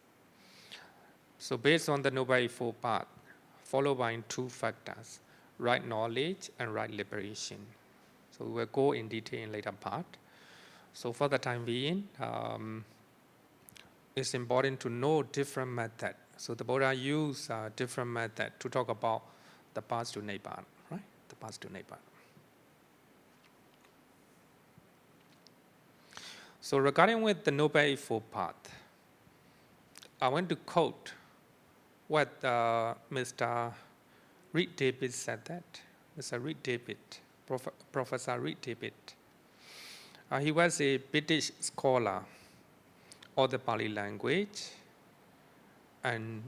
So based on the Noble Eightfold Path, followed by 2 factors, right knowledge and right liberation. So we will go in detail in later part. So for the time being, it's important to know different method. So the Buddha used different method to talk about the path to Nibbana, right? The path to Nibbana. So regarding with the Noble Eightfold Path, I want to quote what Mr. Reed David said that. Mr. Reed David, Professor Reed David. He was a British scholar of the Pali language and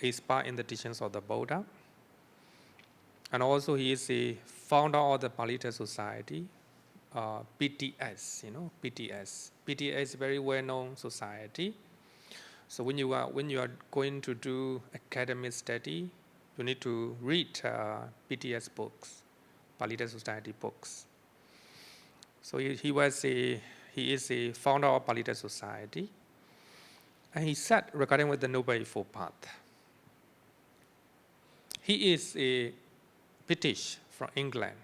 expert in the teachings of the Buddha. And also he is a founder of the Palita Society, PTS, PTS. PTS is a very well-known society. So when you are going to do academic study, you need to read PTS books, Palita Society books. So he is a founder of Palita Society, and he said regarding with the Noble Eightfold Path, he is a British from England.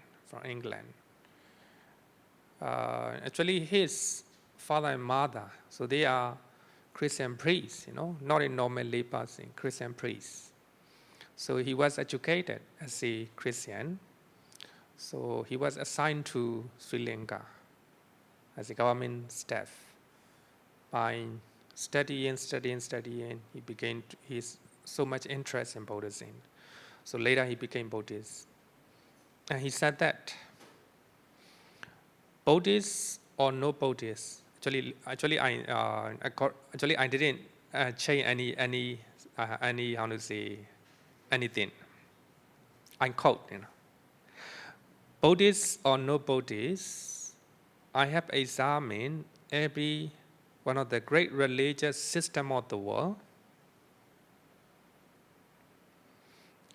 Actually, his father and mother, so they are Christian priests, not a normal lay person, Christian priests. So he was educated as a Christian. So he was assigned to Sri Lanka as a government staff. By studying, he began his so much interest in Buddhism. So later he became Buddhist. And he said that Buddhist or no Buddhist, actually I didn't change any how to say anything. I quote, Buddhist or no Buddhist, I have examined every one of the great religious system of the world,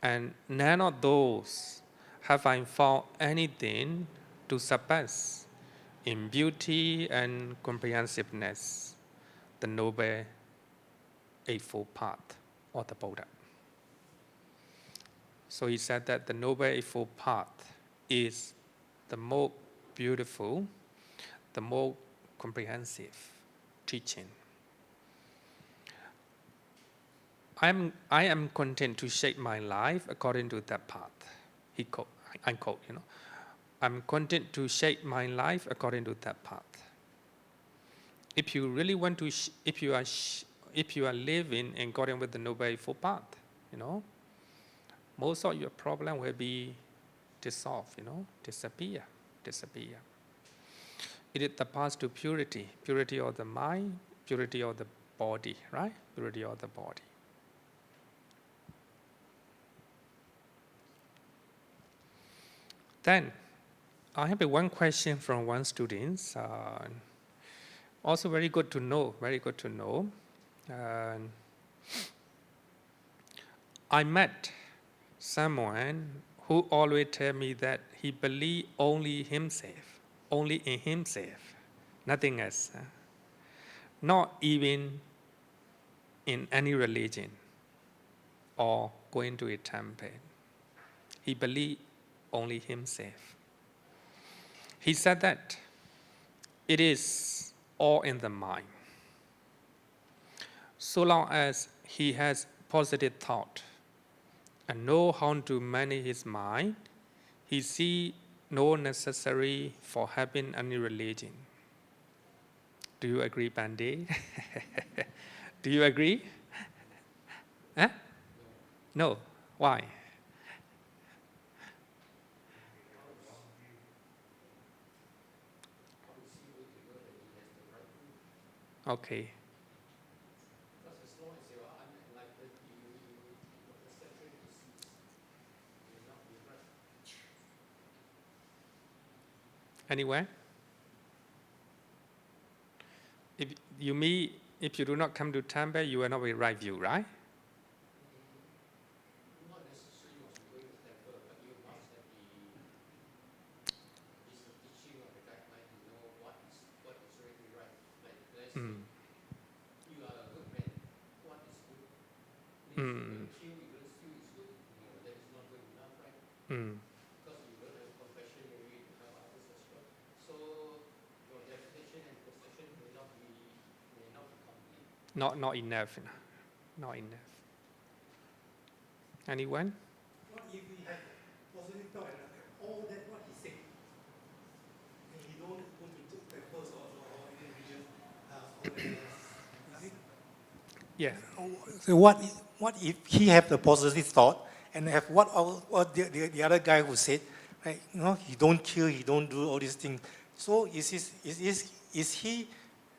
and none of those have I found anything to surpass in beauty and comprehensiveness the Noble Eightfold Path of the Buddha. So he said that the Noble Eightfold Path is the more beautiful, the more comprehensive teaching. I am content to shape my life according to that path. I quote, I'm content to shape my life according to that path. If you really want to, if you are living according with the Noble Eightfold Path, most of your problem will be dissolved, disappear. It is the path to purity of the mind, purity of the body, right? Purity of the body. Then, I have one question from one student. Also very good to know. I met someone who always tell me that he believe only in himself, nothing else. Not even in any religion or going to a temple. He believe only himself. He said that it is all in the mind. So long as he has positive thought and know how to manage his mind, he see no necessary for having any religion. Do you agree, Pandey? Do you agree? Huh? No. Why? Okay. Anywhere? If you do not come to temple, you will not be right view, right? Not necessarily you must go to the temple, but you must have the teaching or the guideline Mm. Mm. Not enough. Not enough. Anyone? What if we have positive thought and all that what he said, and he don't go to temples or any religion, all that, Yeah. so what if he have the positive thought and have what the other guy who said, right? You know, he don't kill, he don't do all these things. So is he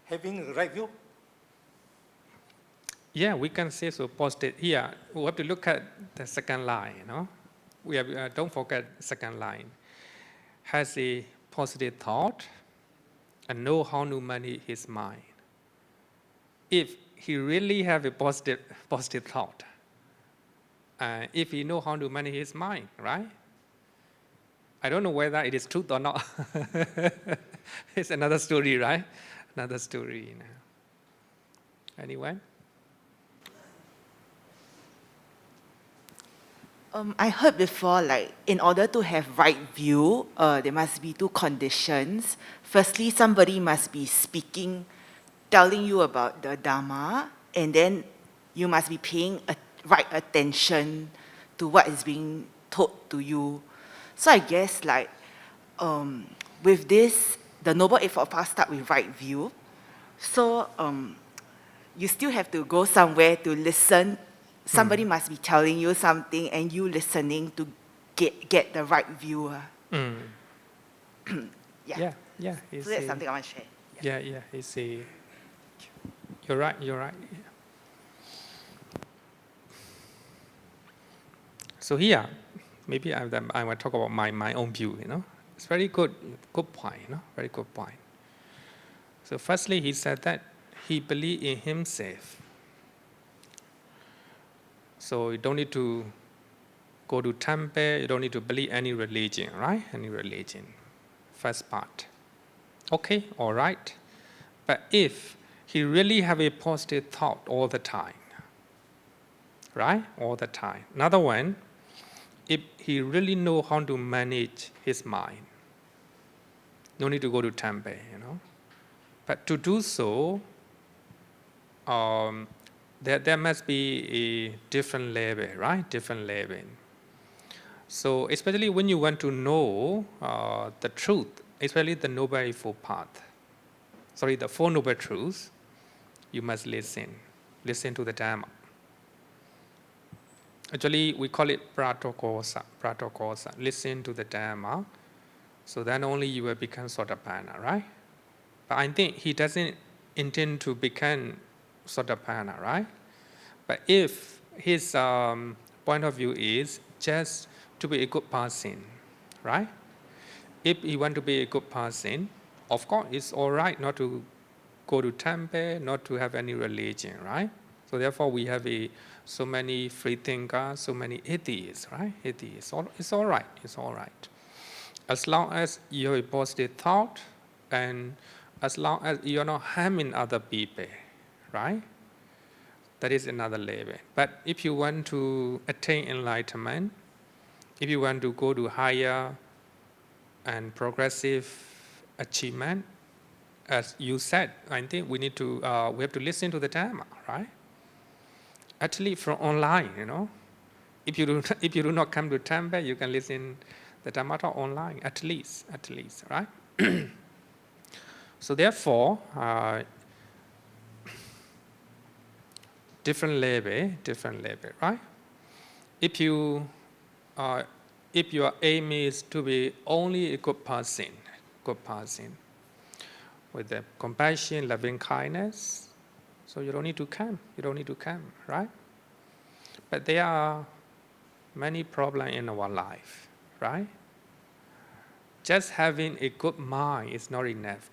having a right view? Yeah, we can say so positive. Here, we have to look at the second line, We have, don't forget second line. Has a positive thought and know how to manage his mind. If he really have a positive thought, if he know how to manage his mind, right? I don't know whether it is truth or not. It's another story, right? Another story. Anyone? I heard before, like, in order to have right view, there must be two conditions. Firstly, somebody must be speaking, telling you about the Dharma, and then you must be paying right attention to what is being told to you. So I guess, like, with this, the Noble Eightfold Path start with right view. So you still have to go somewhere to listen. Somebody must be telling you something and you listening to get the right view. Yeah. So that's something I want to share. Yeah. It's a. You're right. So here, maybe I want to talk about my own view. It's very good point. Very good point. So firstly, he said that he believed in himself. So you don't need to go to temple, you don't need to believe any religion, right? Any religion. First part. Okay, all right. But if he really have a positive thought all the time, right? All the time. Another one, if he really know how to manage his mind, no need to go to temple, But to do so, there must be a different level, right? Different level. So especially when you want to know the truth, especially the Noble Eightfold Path, the Four Noble Truths, you must listen to the Dhamma. Actually, we call it pratokosa. Listen to the Dhamma, so then only you will become Sotapanna, right? But I think he doesn't intend to become Sotapanna, right? But if his point of view is just to be a good person, right? If he want to be a good person, of course, it's all right not to go to temple, not to have any religion, right? So therefore, we have so many free thinkers, so many atheists, right? Atheists, it's all right. It's all right. As long as you have a positive thought, and as long as you're not harming other people, right? That is another level. But if you want to attain enlightenment, if you want to go to higher and progressive achievement, as you said, I think we have to listen to the Dhamma, right? Actually, from online, if you do not come to temple, you can listen the Dhamma talk online, at least, right? So therefore, different level, right? If your aim is to be only a good person, with the compassion, loving kindness, so you don't need to come, right? But there are many problems in our life, right? Just having a good mind is not enough.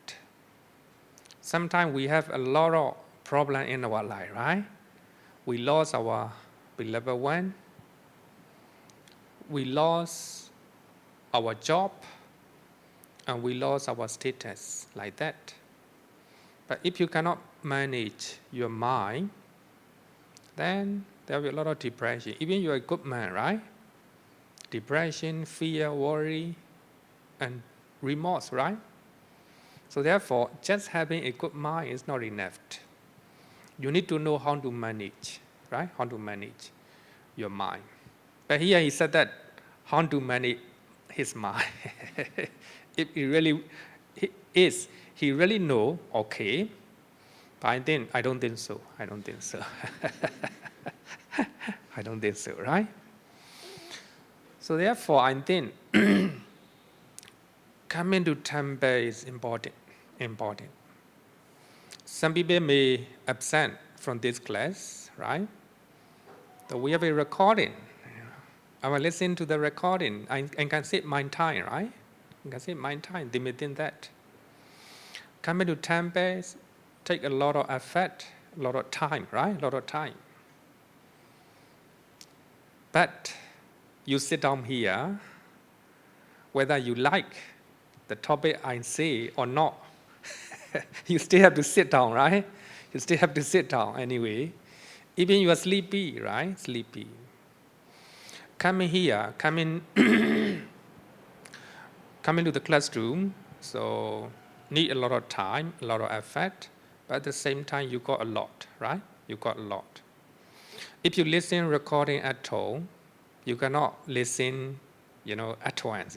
Sometimes we have a lot of problems in our life, right? We lost our beloved one. We lost our job. And we lost our status like that. But if you cannot manage your mind, then There will be a lot of depression. Even you're a good man, right? Depression, fear, worry, and remorse, right? So therefore, just having a good mind is not enough. You need to know how to manage, right? How to manage your mind. But here he said that how to manage his mind. If he really he really know, okay, but then I don't think so. I don't think so. I don't think so, right? So therefore, I think coming to temple is important. Some people may absent from this class, right? So we have a recording. I will listen to the recording. I can save my time, right? I can save my time. They may think that. Coming to temple take a lot of effort, a lot of time, right? A lot of time. But you sit down here, whether you like the topic I say or not, you still have to sit down, right? You still have to sit down anyway. Even you are sleepy, right? Sleepy. Coming here, coming to the classroom, so need a lot of time, a lot of effort, but at the same time you got a lot, right? You got a lot. If you listen recording at home, you cannot listen, at once,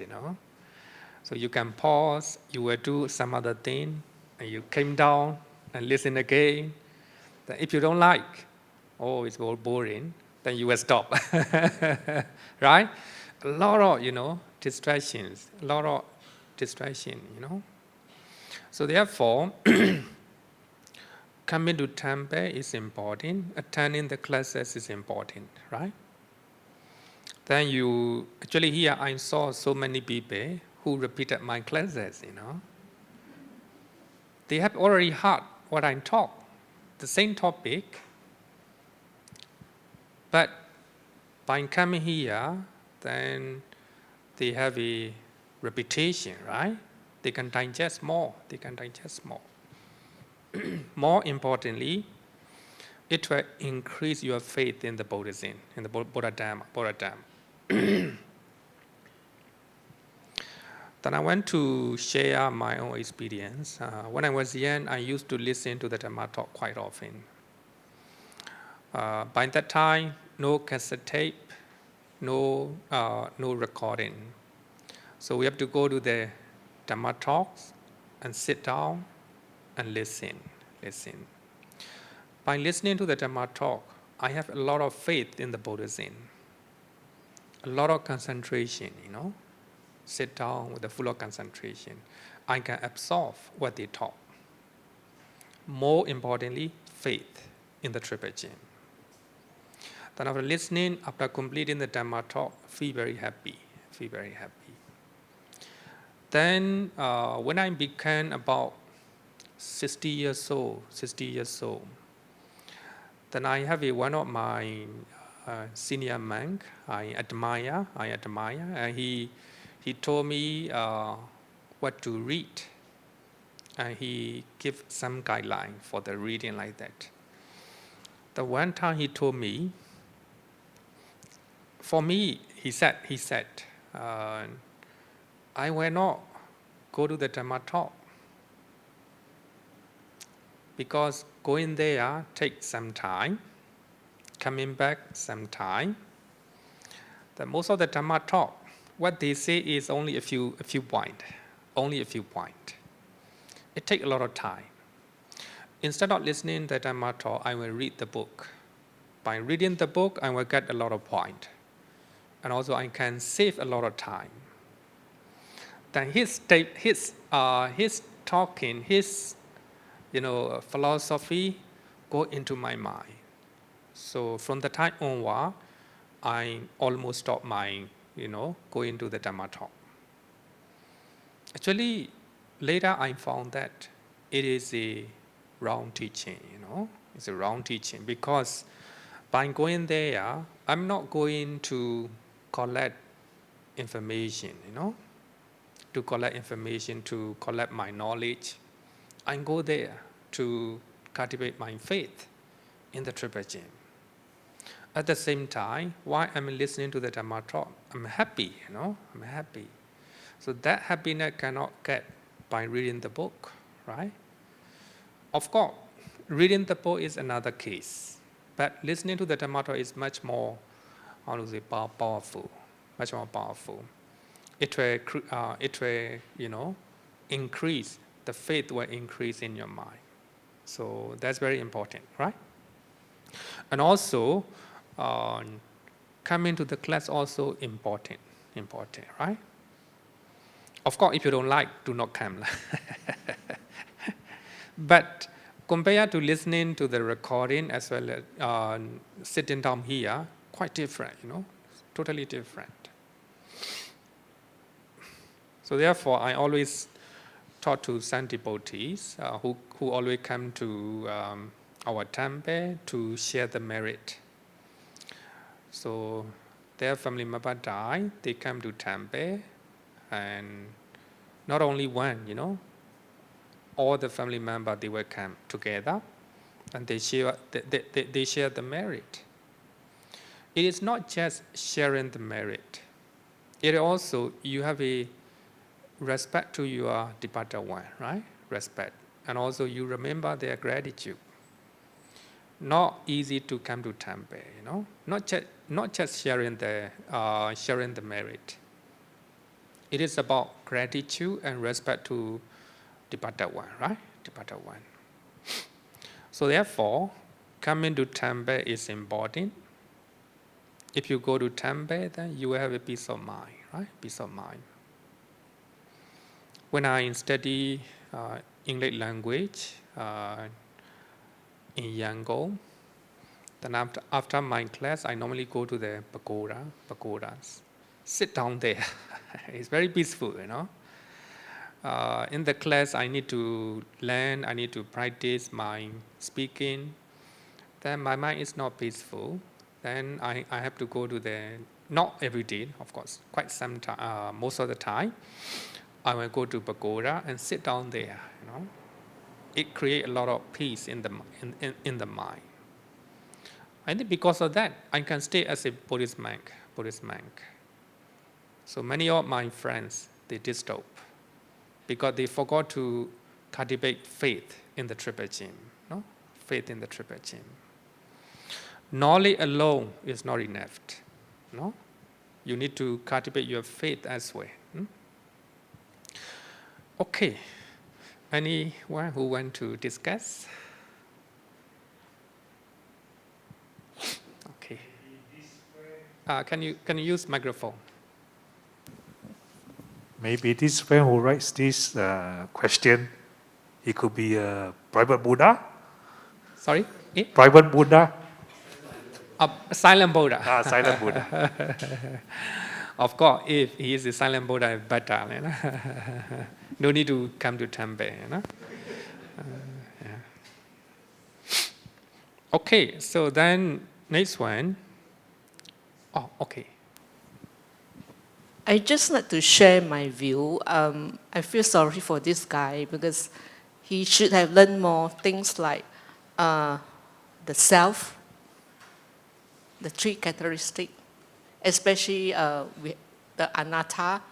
So you can pause, you will do some other thing, and you came down and listen again. Then if you don't like, it's all boring, then you will stop, right? A lot of, distractions, So therefore, coming to temple is important, attending the classes is important, right? Then actually here I saw so many people who repeated my classes, They have already heard what I talk, the same topic, but by coming here, then they have a repetition, right? They can digest more. More importantly, it will increase your faith in the Buddhism, in the Buddha Dhamma. Then I want to share my own experience. When I was young, I used to listen to the Dhamma talk quite often. By that time, no cassette tape, no recording. So we have to go to the Dhamma talks and sit down and listen. By listening to the Dhamma talk, I have a lot of faith in the Buddhism, a lot of concentration, Sit down with a full of concentration. I can absorb what they talk. More importantly, faith in the Triple Gem. Then after listening, after completing the Dhamma talk, feel very happy. Then when I became about 60 years old, then I have one of my senior monk I admire, and he told me what to read, and he gave some guideline for the reading like that. The one time he told me, for me, he said, I will not go to the Dhamma talk because going there takes some time, coming back some time. The most of the Dhamma talk, what they say is only a few points. It takes a lot of time. Instead of listening to the Dhamma talk, I will read the book. By reading the book, I will get a lot of points. And also I can save a lot of time. Then his talking, his philosophy go into my mind. So from the time onward, I almost stopped my going to the Dhamma talk. Actually, later I found that it is a wrong teaching. It's a wrong teaching because by going there, I'm not going to collect information, to collect my knowledge. I go there to cultivate my faith in the Triple Gem. At the same time, while I'm listening to the Dhamma talk, I'm happy, I'm happy. So that happiness cannot get by reading the book, right? Of course, reading the book is another case, but listening to the Dhamma talk is much more, powerful, much more powerful. It will, increase, the faith will increase in your mind. So that's very important, right? And also, coming to the class also important, right? Of course, if you don't like, do not come. But compared to listening to the recording as well as sitting down here, quite different, totally different. So therefore, I always talk to some devotees who always come to our temple to share the merit. So their family member die, they come to temple, and not only one, all the family members, they will come together, and they share the merit. It is not just sharing the merit. It also, you have a respect to your departed one, right? Respect. And also you remember their gratitude. Not easy to come to temple, Not just sharing the merit. It is about gratitude and respect to departed one, right? Departed one. So therefore, coming to temple is important. If you go to temple, then you will have a peace of mind, right? Peace of mind. When I study English language in Yangon, then after my class, I normally go to the pagodas, sit down there. It's very peaceful, In the class, I need to learn, I need to practice my speaking. Then my mind is not peaceful. Then I have to go to not every day, of course, quite some time, most of the time, I will go to pagoda and sit down there, It creates a lot of peace in the mind. I think because of that, I can stay as a Buddhist monk. So many of my friends, they disturb because they forgot to cultivate faith in the Triple Gem, Faith in the Triple Gem. Knowledge alone is not enough, You need to cultivate your faith as well. Okay. Anyone who want to discuss? Okay. Can you use microphone? Maybe this friend who writes this question, he could be a private Buddha. Sorry? Private Buddha. Silent Buddha. Silent Buddha. Of course, if he is a silent Buddha, better. No need to come to temple. Yeah. Okay, so then next one. Oh, okay. I just like to share my view. I feel sorry for this guy because he should have learned more things like the self, the three characteristics, especially with the anatta,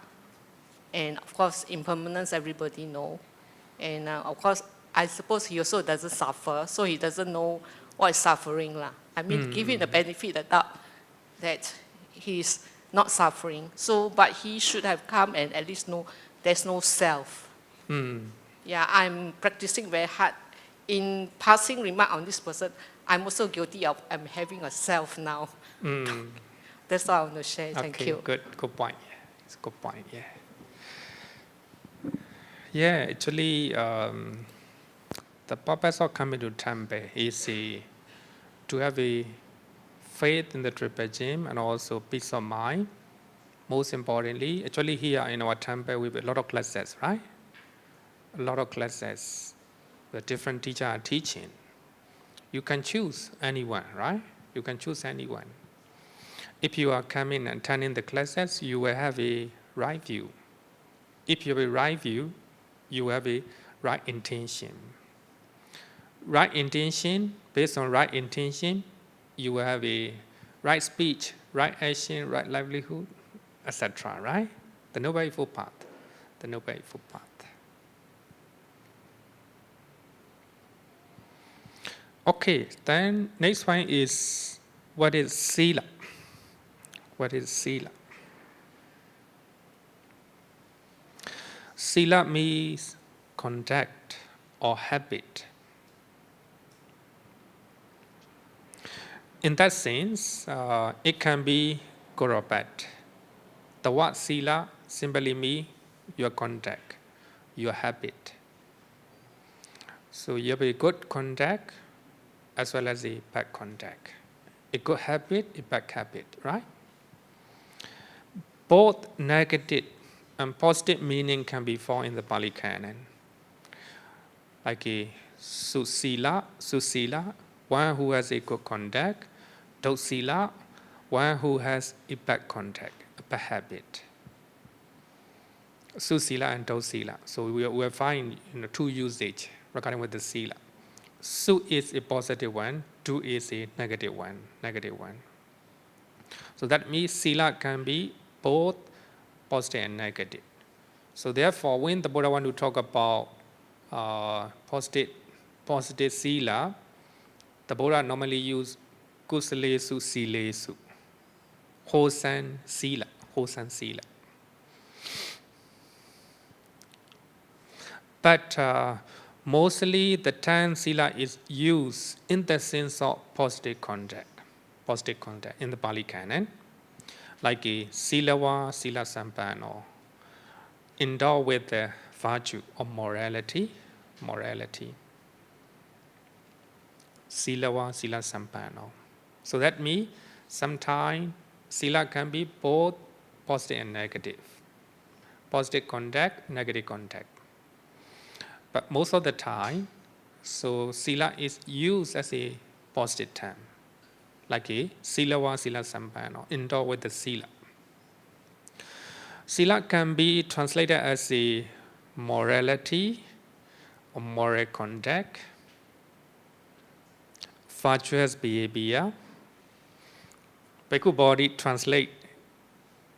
and of course impermanence everybody know. And of course, I suppose he also doesn't suffer, so he doesn't know what is suffering. I mean, give him the benefit of the doubt that he's not suffering. So, but he should have come and at least know there's no self. Yeah, I'm practicing very hard. In passing remark on this person, I'm also guilty of having a self now. That's all I want to share. Thank you. Good point. It's a good point. Yeah. Yeah, actually, the purpose of coming to temple is to have a faith in the Triple Gem and also peace of mind. Most importantly, actually here in our temple we have a lot of classes, right? A lot of classes where different teachers are teaching. You can choose anyone, right? You can choose anyone. If you are coming and attending the classes, you will have a right view. If you have a right view, you have a right intention. Right intention, based on right intention, you will have a right speech, right action, right livelihood, etc., right? The Noble Eightfold Path. The Noble Eightfold Path. Okay, then next one is, what is Sīla? What is Sīla? Sīla means conduct or habit. In that sense, it can be good or bad. The word Sīla simply means your conduct, your habit. So you have a good conduct as well as a bad conduct. A good habit, a bad habit, right? Both negative and positive meaning can be found in the Pali Canon. Like a Susila, one who has a good conduct. Dosila, one who has a bad conduct, a bad habit. Susila and Dosila. So we will find two usage regarding with the Sīla. Su is a positive one, do is a negative one. So that means Sīla can be both positive and negative. So therefore, when the Buddha want to talk about positive Sīla, the Buddha normally use Kusalesu Sīlesu, wholesome Sīla. But mostly the term Sīla is used in the sense of positive conduct in the Pali Canon, like a Sīlawa, Sīla Sampano, endowed with the virtue of morality. Sīlawa, Sīla Sampano. So that means sometimes Sīla can be both positive and negative. Positive conduct, negative conduct. But most of the time, so Sīla is used as a positive term, like a Sīlawa, Sīla Sampano, endowed with the Sīla. Sīla can be translated as a morality or moral conduct, virtuous behavior. Bhikkhu Bodhi translate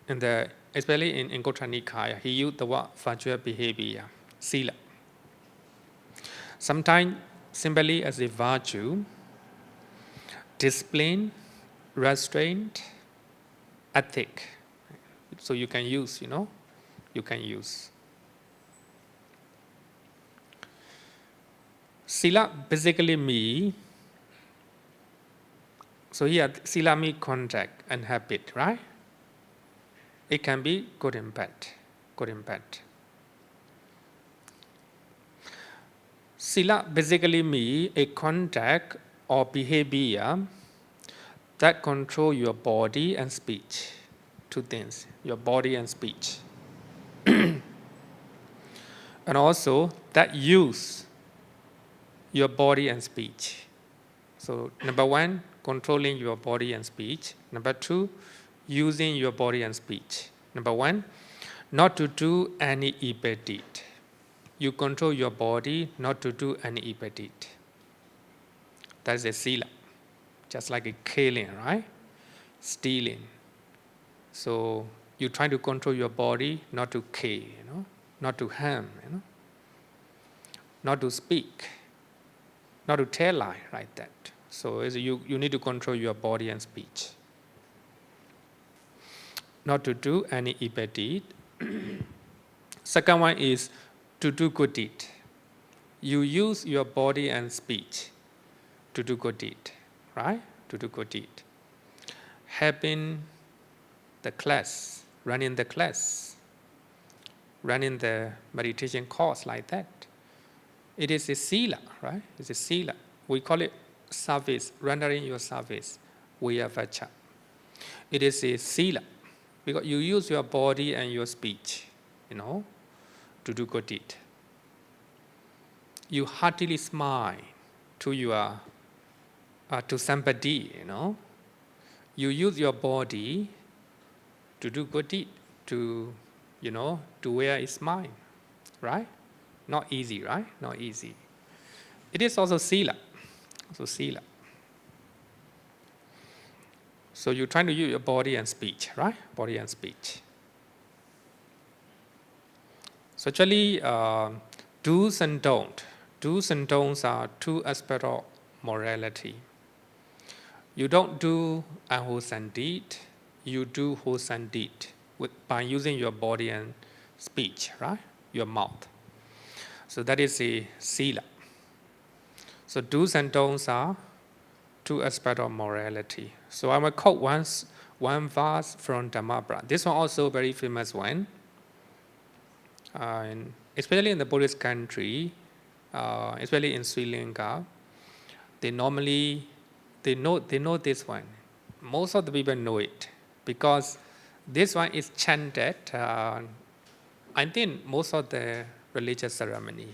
especially in Anguttara Nikaya, he used the word virtuous behavior, Sīla. Sometimes simply as a virtue, discipline, restraint, ethic. So you can use, you can use. Sīla basically means, so here Sīla means conduct and habit, right? It can be good and bad. Sīla basically means a conduct or behavior that control your body and speech. Two things, your body and speech. And also that use your body and speech. So number one, controlling your body and speech. Number two, using your body and speech. Number one, not to do any evil deed. You control your body not to do any evil deed. That is a Sīla. Just like a killing, right? Stealing. So you try to control your body not to kill, not to harm, not to speak, not to tell lie like that. So you need to control your body and speech. Not to do any evil deed. Second one is to do good deed. You use your body and speech to do good deed, right? To do good deed. Having the class, running the class, running the meditation course like that. It is a Sīla, right? It's a Sīla. We call it service, rendering your service. We are vacha. It is a Sīla because you use your body and your speech, to do good deed. You heartily smile to somebody, You use your body to do good deed, to wear a smile, right? Not easy, right? Not easy. It is also Sīla. So you're trying to use your body and speech, right? Body and speech. So actually, do's and don'ts. Do's and don'ts are two aspects of morality. You don't do unwholesome deed. You do wholesome deed by using your body and speech, right? Your mouth. So that is a Sīla. So do's and don'ts are two aspects of morality. So I will quote one verse from Dhammapara. This one also very famous one. Especially in the Buddhist country, especially in Sri Lanka, they normally know this one. Most of the people know it because this one is chanted. I think most of the religious ceremony.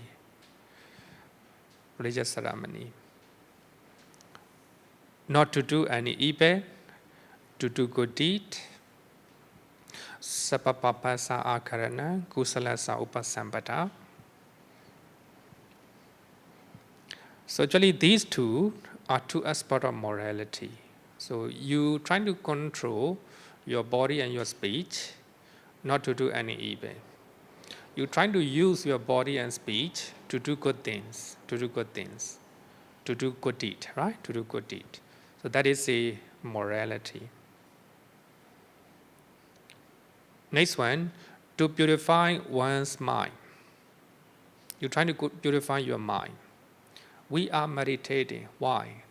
Not to do any evil, to do good deed. Sapapapasa akarana kusalasa upasambhata. So actually these two are two aspects of morality. So you trying to control your body and your speech not to do any evil. You're trying to use your body and speech to do good things, to do good deed, right? To do good deed. So that is a morality. Next one, to purify one's mind. You're trying to purify your mind. We are meditating. Why?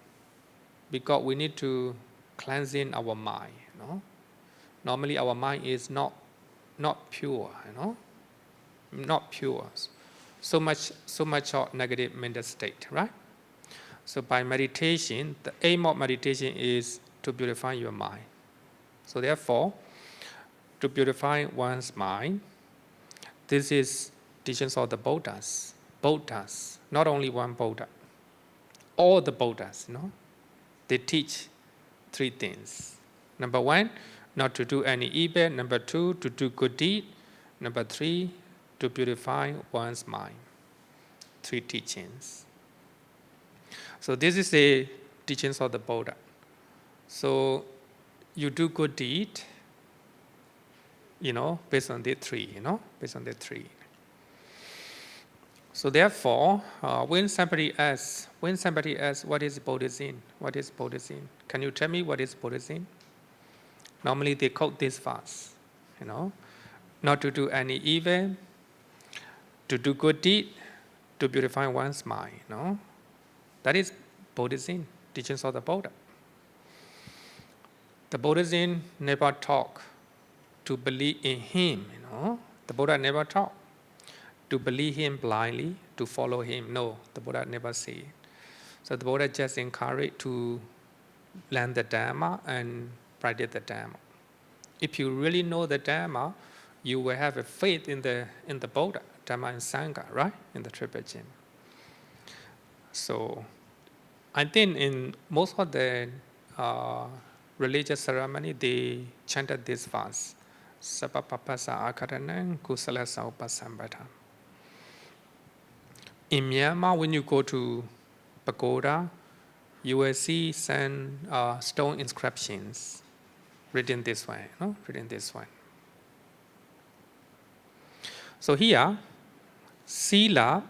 Because we need to cleanse in our mind. You know? Normally our mind is not pure. You know? Not pure. So much of negative mental state, right? So by meditation, the aim of meditation is to purify your mind. So therefore, to purify one's mind, this is teachings of the Buddhas. Buddhas, not only one Buddha. All the Buddhas, you know, they teach three things. Number one, not to do any evil. Number two, to do good deed. Number three, to purify one's mind. Three teachings. So this is the teachings of the Buddha. So you do good deed, you know, based on the three, based on the three. So therefore, when somebody asks, what is Buddhism? What is Buddhism? Can you tell me what is Buddhism? Normally they quote this verse, you know, not to do any evil, to do good deed, to purify one's mind, you know. That is Buddhism, teachings of the Buddha. The Buddhism never talk to believe in him, you know. The Buddha never taught to believe him blindly, to follow him. No, the Buddha never said. So the Buddha just encouraged to learn the Dhamma and practice the Dhamma. If you really know the Dhamma, you will have a faith in the Buddha, Dhamma and Sangha, right? In the Triple Gem. So I think in most of the religious ceremony, they chanted this verse. Sapapapasa akaranang kusalasa upasambhata. In Myanmar, when you go to pagoda, you will see some stone inscriptions written this way, written this way. So here, Sīla,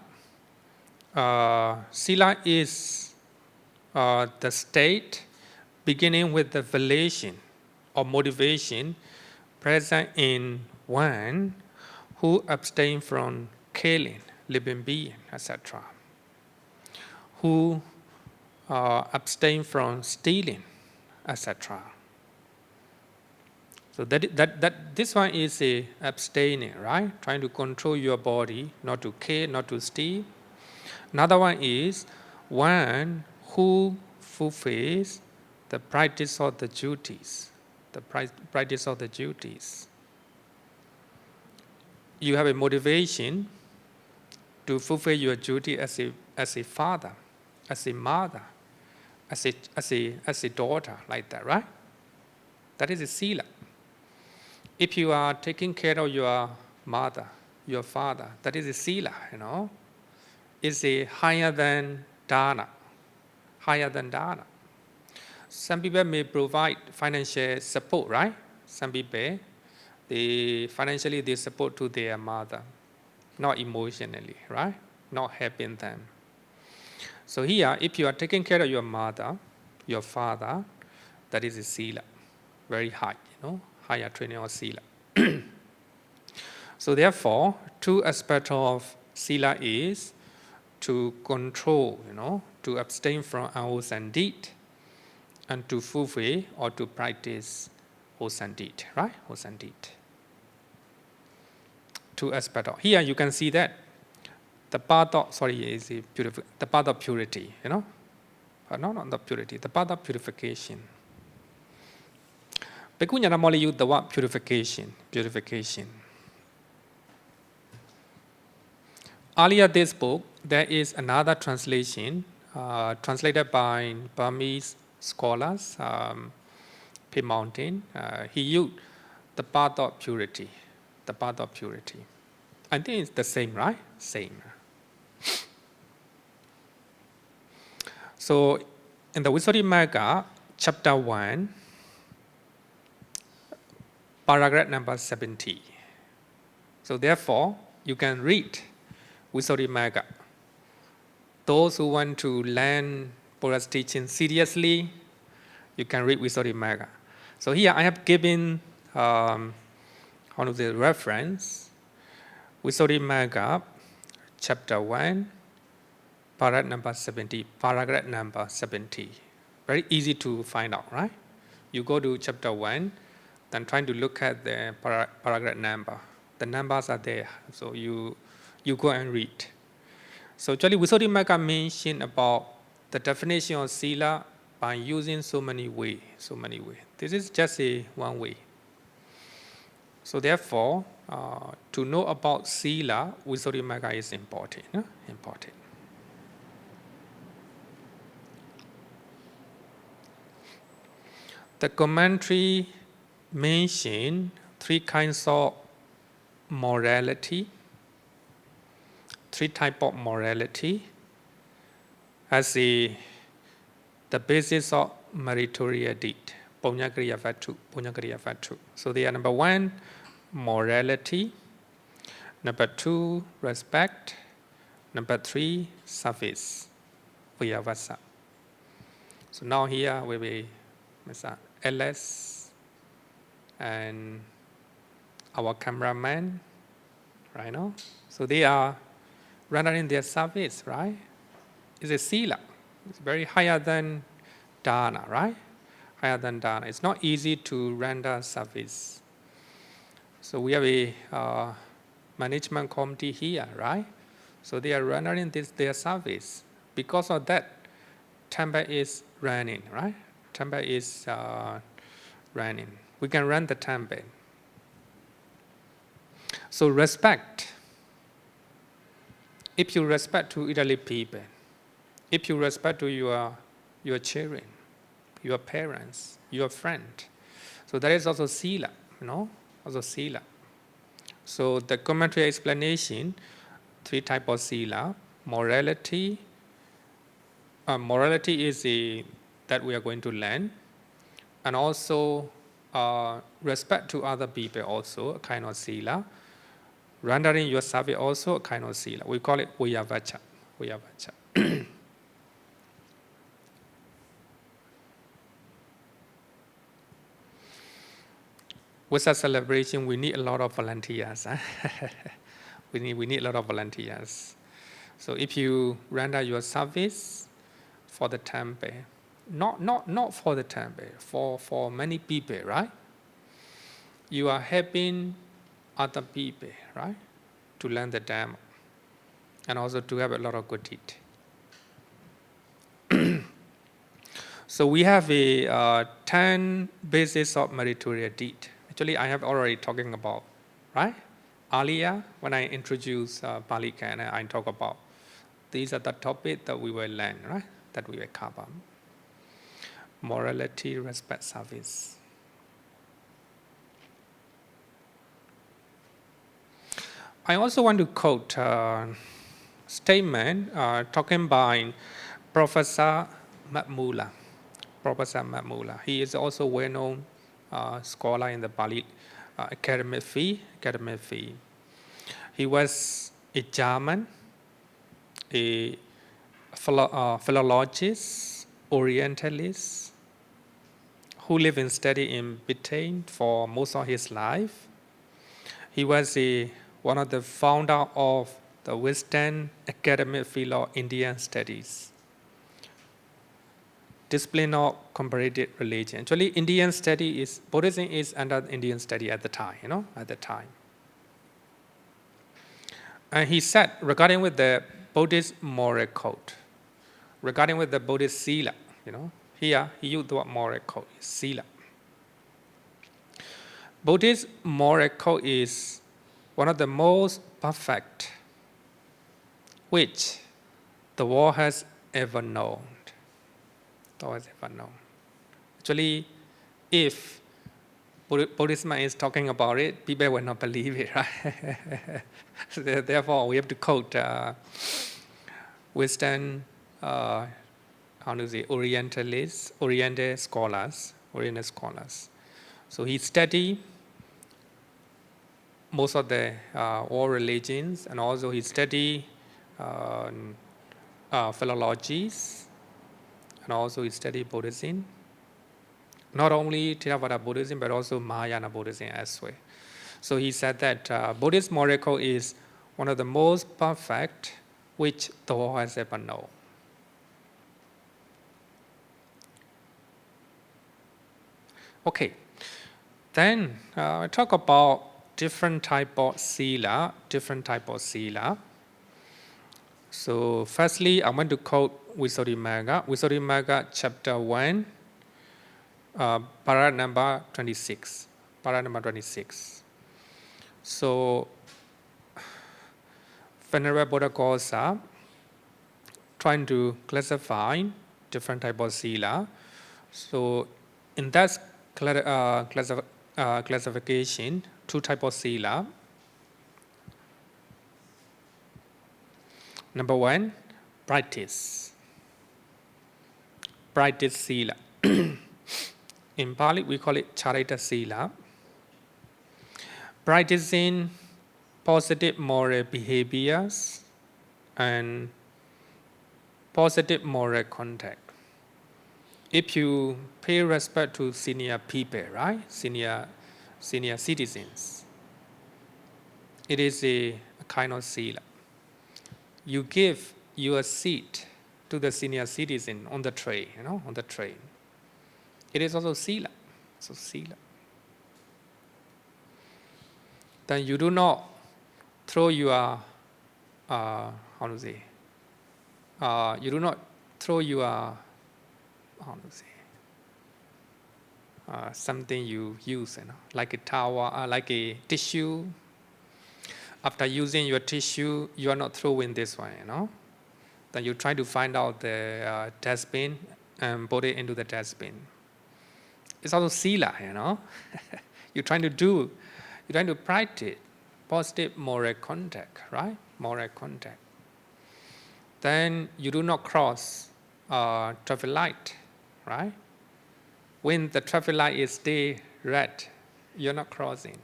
Sīla is the state beginning with the volition or motivation present in one who abstain from killing living being, etc. Who abstain from stealing, etc. So this one is a abstaining, right? Trying to control your body, not to kill, not to steal. Another one is one who fulfills the practice of the duties. The practice of the duties. You have a motivation to fulfill your duty as a father, as a mother, as a daughter, like that, right? That is a Sīla. If you are taking care of your mother, your father, that is a Sīla, you know. It's a higher than dana, higher than dana. Some people may provide financial support, right? Some people, they financially they support to their mother, not emotionally, right? Not helping them. So here, if you are taking care of your mother, your father, that is a Sīla, very high, higher training of Sīla. So therefore, two aspects of Sīla is to control, to abstain from unwholesome deed, and to fulfill or to practice wholesome deed, right? Wholesome deed. Two aspects. Here you can see that the path of, the path of purity, no, not the purity, the path of purification. Bhikkhu Nyanamoli used the word purification. Earlier this book, there is another translation translated by Burmese scholars, P. Mountain. He used the path of purity. The path of purity. I think it's the same, right? Same. So, in the Visuddhimagga, chapter 1, paragraph number 70. So, therefore, you can read Visuddhimagga. Those who want to learn Buddha's teaching seriously, you can read Visuddhimagga. So, here I have given one of the reference, Visuddhimagga, chapter 1, paragraph number 70, paragraph number 70. Very easy to find out, right? You go to chapter 1, then trying to look at the paragraph number. The numbers are there, so you go and read. So actually, Visuddhimagga mentioned about the definition of Sīla by using so many ways. This is just one way. So therefore, to know about Sīla, Visuddhimagga is important. Important. The commentary mentioned three kinds of morality, three types of morality as the basis of meritorious deed, Punyakriya Vatu. So they are number 1, morality, number 2, respect, number 3, service, Vayavasa. So now here we will Mr. LS and our cameraman, right now. So they are rendering their service, right? It's a Sīla. It's very higher than dana, right? Higher than dana. It's not easy to render service. So we have a management committee here, right? So they are rendering their service. Because of that, temple is running, right? Temple is running. We can run the temple. So respect. If you respect to elderly people, if you respect to your children, your parents, your friend, so that is also Sīla, also Sīla. So the commentary explanation, 3 types of Sīla, morality. Morality is that we are going to learn, and also respect to other people also, a kind of Sīla. Rendering your service also a kind of Sīla. We call it Vayavacha. With a celebration, we need a lot of volunteers. we need a lot of volunteers. So if you render your service for the temple, not for the temple, for many people, right? You are helping other people, right? To learn the Dhamma, and also to have a lot of good deed. So we have a 10 basis of meritorious deed. Actually, I have already talking about, right? Earlier, when I introduced Pali Canon, I talk about these are the topics that we will learn, right? That we will cover. Morality, respect, service. I also want to quote a statement talking by Professor Matmula. Professor Mamula. He is also well-known scholar in the Pali academic field. He was a German, a philologist, Orientalist, who lived and studied in Britain for most of his life. He was one of the founder of the Western academic field of Indian studies, discipline of comparative religion. Actually, Indian study is, Buddhism is under Indian study at the time, at the time. And he said, regarding with the Buddhist moral code, regarding with the Buddhist Sīla, here he used the word moral code, Sīla. Buddhist moral code is one of the most perfect which the world has ever known. Actually, if Buddhism is talking about it, people will not believe it, right? So therefore, we have to quote Western, Oriental scholars. So he studied most of the all religions, and also he studied philologies, and also he studied Buddhism. Not only Theravada Buddhism, but also Mahayana Buddhism as well. So he said that Buddhist moral code is one of the most perfect which the world has ever known. Okay, then I talk about different type of Sīla. So firstly, I want to quote Visuddhimagga chapter 1, para number 26. So Venerable Buddha Ghosa trying to classify different type of Sīla. So in that classification, two type of Sīla. Number one, practice Sīla. In Pali, we call it Charita Sīla. Practicing positive moral behaviors and positive moral contact. If you pay respect to senior people, right? Senior citizens, it is a kind of Sīla. You give your seat to the senior citizen on the train, on the train. It is also Sīla. Then you do not throw your, something you use, like a towel, like a tissue. After using your tissue, you are not throwing this one, Then you try to find out the dustbin and put it into the dustbin. It's also Sīla, You're trying to practice positive moral contact, right? Moral contact. Then you do not cross traffic light, right? When the traffic light is still red, you're not crossing.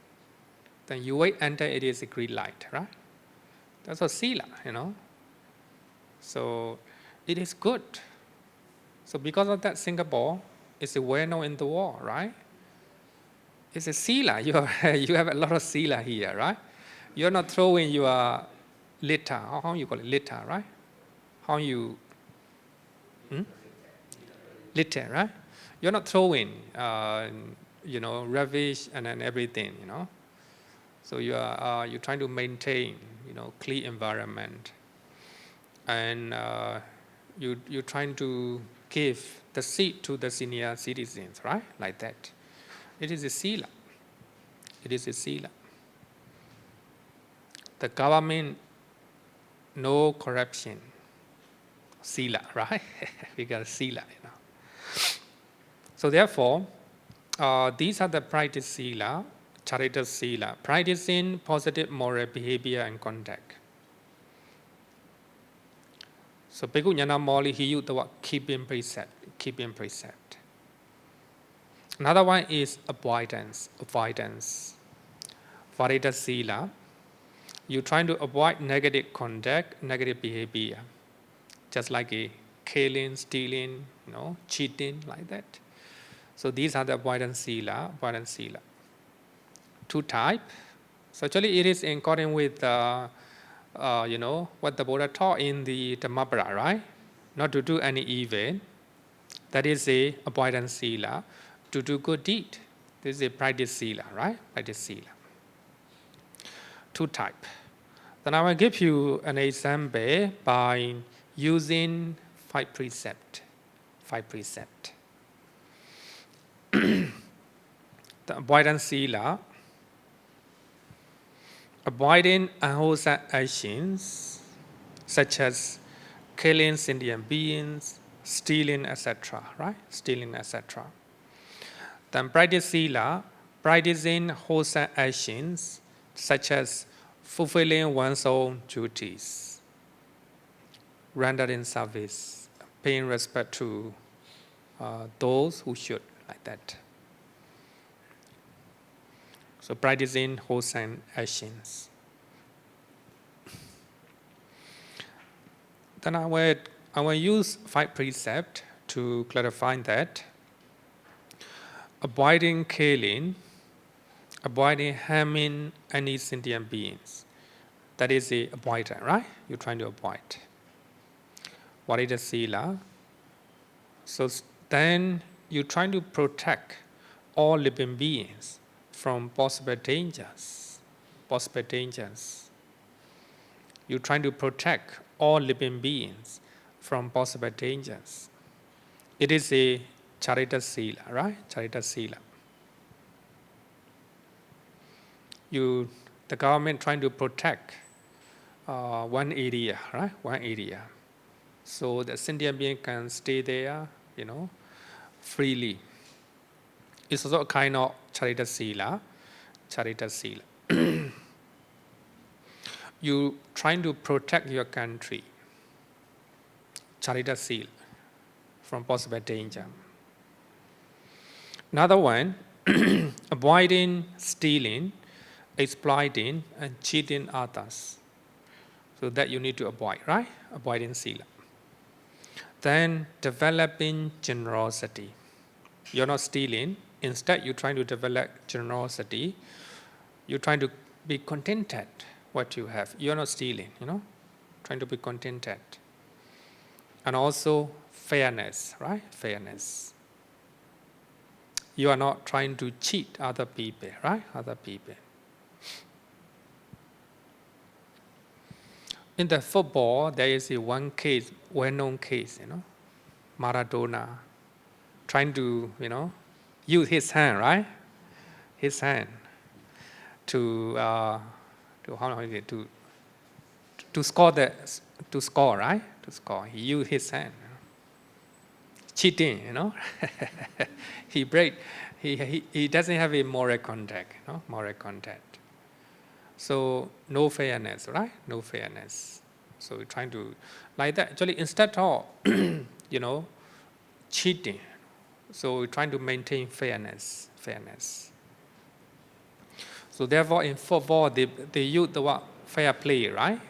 Then you wait until it is a green light, right? That's a Sīla, So it is good. So because of that, Singapore is well known in the world, right? It's a Sīla. You have a lot of Sīla here, right? You're not throwing your litter. How you call it? Litter, right? How you litter, right? You're not throwing, rubbish and then everything, So you're trying to maintain, clean environment, and you're trying to give the seat to the senior citizens, right? Like that. It is a Sīla. The government, no corruption. Sīla, right? We got a Sīla, So therefore, these are the practice Sīla, Charita Sīla, practicing positive moral behavior and contact. So Bhikkhu Nyanamoli, he used the word keeping precept. Another one is avoidance. Varita Sīla. You're trying to avoid negative conduct, negative behavior, just like killing, stealing, cheating, like that. So these are the avoidance Sīla. Two types. So actually, it is in accordance with what the Buddha taught in the Dhammapara, right? Not to do any evil. That is a avoidance Sīla. To do good deed. This is a practice Sīla, right? Practice Sīla. Two types. Then I will give you an example by using 5 precepts. 5 precepts. The avoidance Sīla. Avoiding unwholesome actions such as killing sentient beings, stealing, etc. Right? Stealing, etc. Then practice Sīla, practicing wholesome actions such as fulfilling one's own duties, rendering service, paying respect to those who should, like that. So practicing wholesome actions. Then I will use 5 precepts to clarify that. Avoiding killing, avoiding harming any sentient beings. That is the avoidance, right? You're trying to avoid. What is the Sīla? So then you're trying to protect all living beings from possible dangers. Possible dangers. You're trying to protect all living beings from possible dangers. It is a Charita Sīla, right? Charita Sīla. The government trying to protect one area, right? One area. So the sentient being can stay there, freely. It's also a kind of Charita Sīla. Charita Sīla. You trying to protect your country. Charita Sīla. From possible danger. Another one, avoiding stealing, exploiting, and cheating others. So that you need to avoid, right? Avoiding Sīla. Then developing generosity. You're not stealing. Instead, you're trying to develop generosity. You're trying to be contented what you have. You're not stealing, trying to be contented. And also fairness, right? Fairness. You are not trying to cheat other people, right? Other people. In the football, there is one case, well-known case, Maradona, trying to, use his hand, right? His hand to score right? To score. He used his hand. Cheating, he doesn't have a moral contact, moral contact. So no fairness, right? No fairness. So we're trying to, like that. Actually, instead of, cheating, so we're trying to maintain fairness. So therefore, in football, they use the word fair play, right?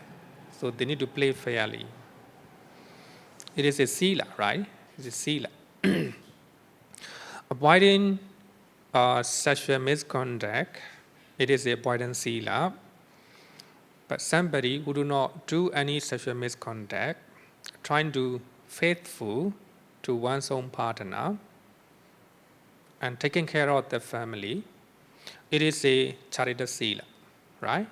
So they need to play fairly. It is a Sīla, right? It's a Sīla. Avoiding sexual misconduct, it is a avoidance Sīla. But somebody who do not do any sexual misconduct, trying to faithful to one's own partner and taking care of the family, it is a Charita Sīla, right?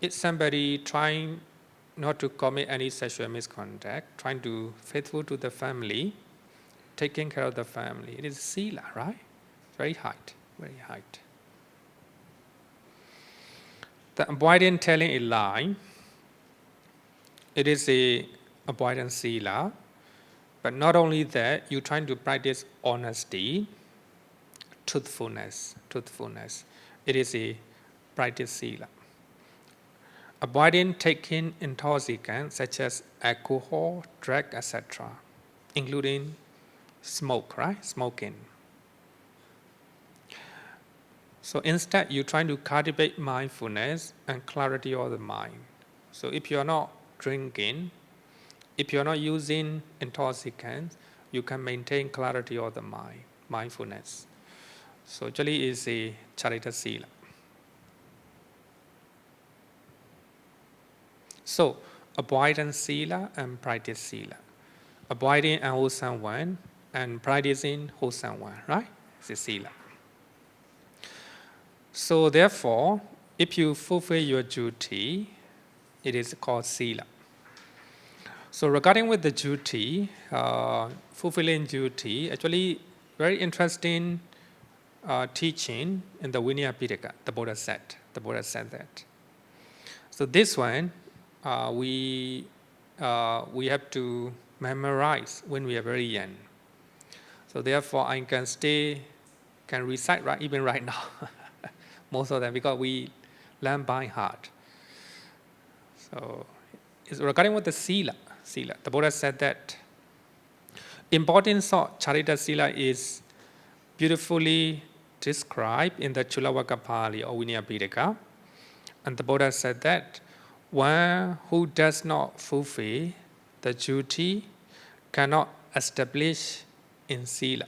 It's somebody trying not to commit any sexual misconduct, trying to faithful to the family, taking care of the family. It is Sīla, right? Very high, very high. The avoiding telling a lie, it is a avoidance Sīla. But not only that, you're trying to practice honesty, truthfulness. It is a practice Sīla. Avoiding taking intoxicants such as alcohol, drug, etc., including smoke, right? Smoking. So instead, you try to cultivate mindfulness and clarity of the mind. So if you are not drinking, if you are not using intoxicants, you can maintain clarity of the mind, mindfulness. So actually is a Charita Sīla. So avoidance Sīla and practice Sīla. Avoiding unwholesome one and practicing wholesome one, right? It's a Sīla. So therefore, if you fulfill your duty, it is called Sīla. So regarding with the duty, fulfilling duty, actually very interesting teaching in the Vinaya Pitaka, the Buddha said. The Buddha said that. So this one, we have to memorize when we are very young. So therefore, I can recite even right now, most of them, because we learn by heart. So it's regarding with the Sīla, the Buddha said that importance of Charita Sīla is beautifully described in the Chulawaka Pali or Vinaya Pitaka. And the Buddha said that one who does not fulfill the duty cannot establish in Sīla.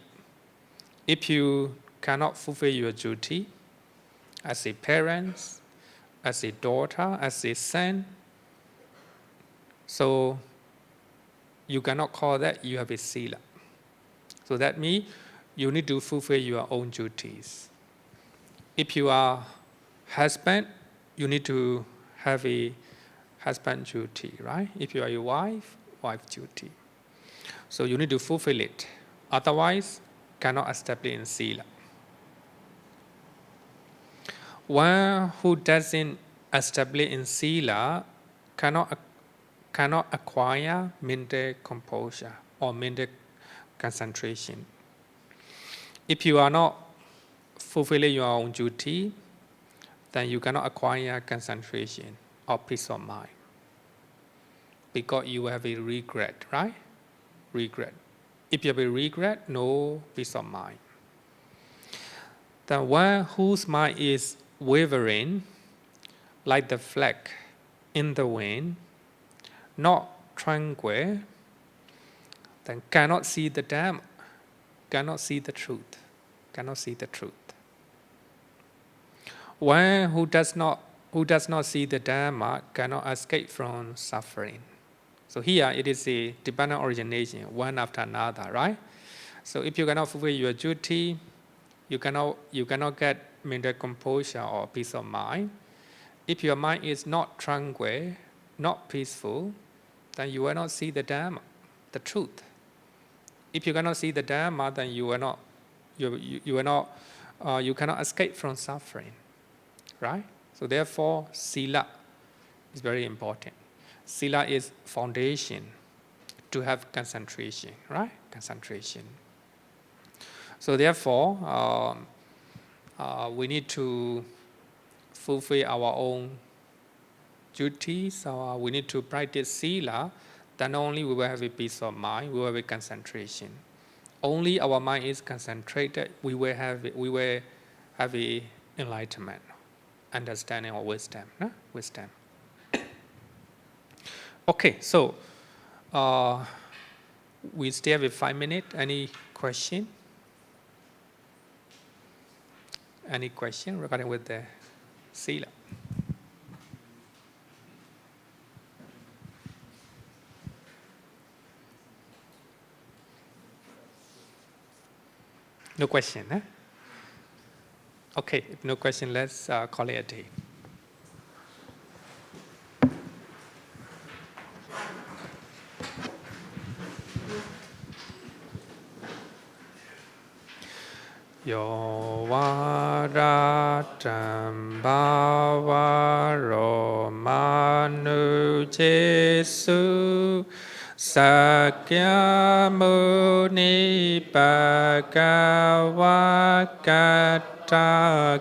If you cannot fulfill your duty as a parent, as a daughter, as a son, so you cannot call that you have a Sīla. So that means you need to fulfill your own duties. If you are husband, you need to have a husband duty, right? If you are a wife duty. So you need to fulfill it. Otherwise, cannot establish in Sīla. One who doesn't establish in Sīla cannot acquire mental composure or mental concentration. If you are not fulfilling your own duty, then you cannot acquire concentration or peace of mind. Because you have a regret, right? Regret. If you have a regret, no peace of mind. The one whose mind is wavering, like the flag in the wind, not tranquil, then cannot see the Dhamma, cannot see the truth, cannot see the truth. One who does not see the Dhamma cannot escape from suffering. So here it is a dependent origination, one after another, right? So if you cannot fulfill your duty, you cannot get mental composure or peace of mind. If your mind is not tranquil, not peaceful, then you will not see the Dhamma, the truth. If you cannot see the Dhamma, then you cannot escape from suffering, right? So therefore, Sīla is very important. Sīla is foundation to have concentration, right? Concentration. So therefore, we need to fulfill our own duties. We need to practice Sīla. Then only we will have a peace of mind. We will have a concentration. Only our mind is concentrated. We will have a enlightenment, understanding or wisdom. No? Wisdom. Okay, so we still have 5 minutes. Any question? Any question regarding with the Sīla? No question, huh? Okay, if no question, let's call it a day. Yo varatam bhavaro manu jesu sakya muni bhagavata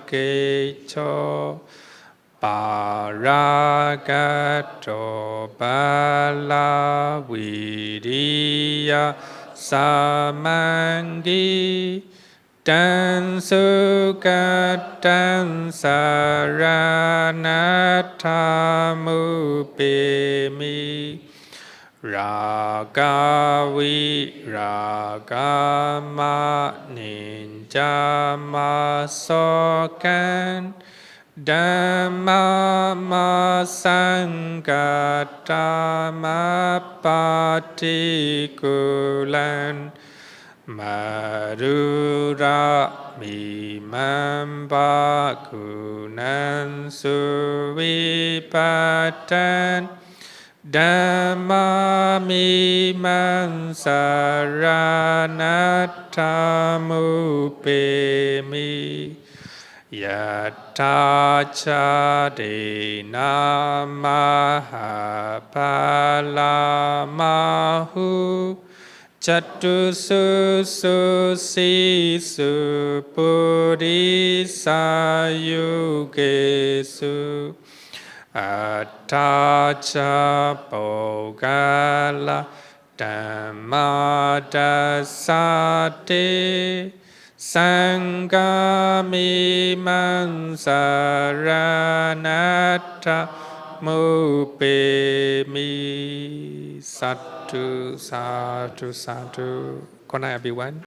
kecho paragato bala viriya samangi Tan sukatan saranathamupemi Ragavi ragama ninjama sokan Dhamma masanggatama patikulan Madura mimamba kunan suvipatan Dhamma mimam saranathamupemi Yata chadena mahapalamahu Chatusu sisu purisayugesu Attacha pogala dhammadasate Sangami mansaranata mupemi Satu, satu, satu. Good night, everyone.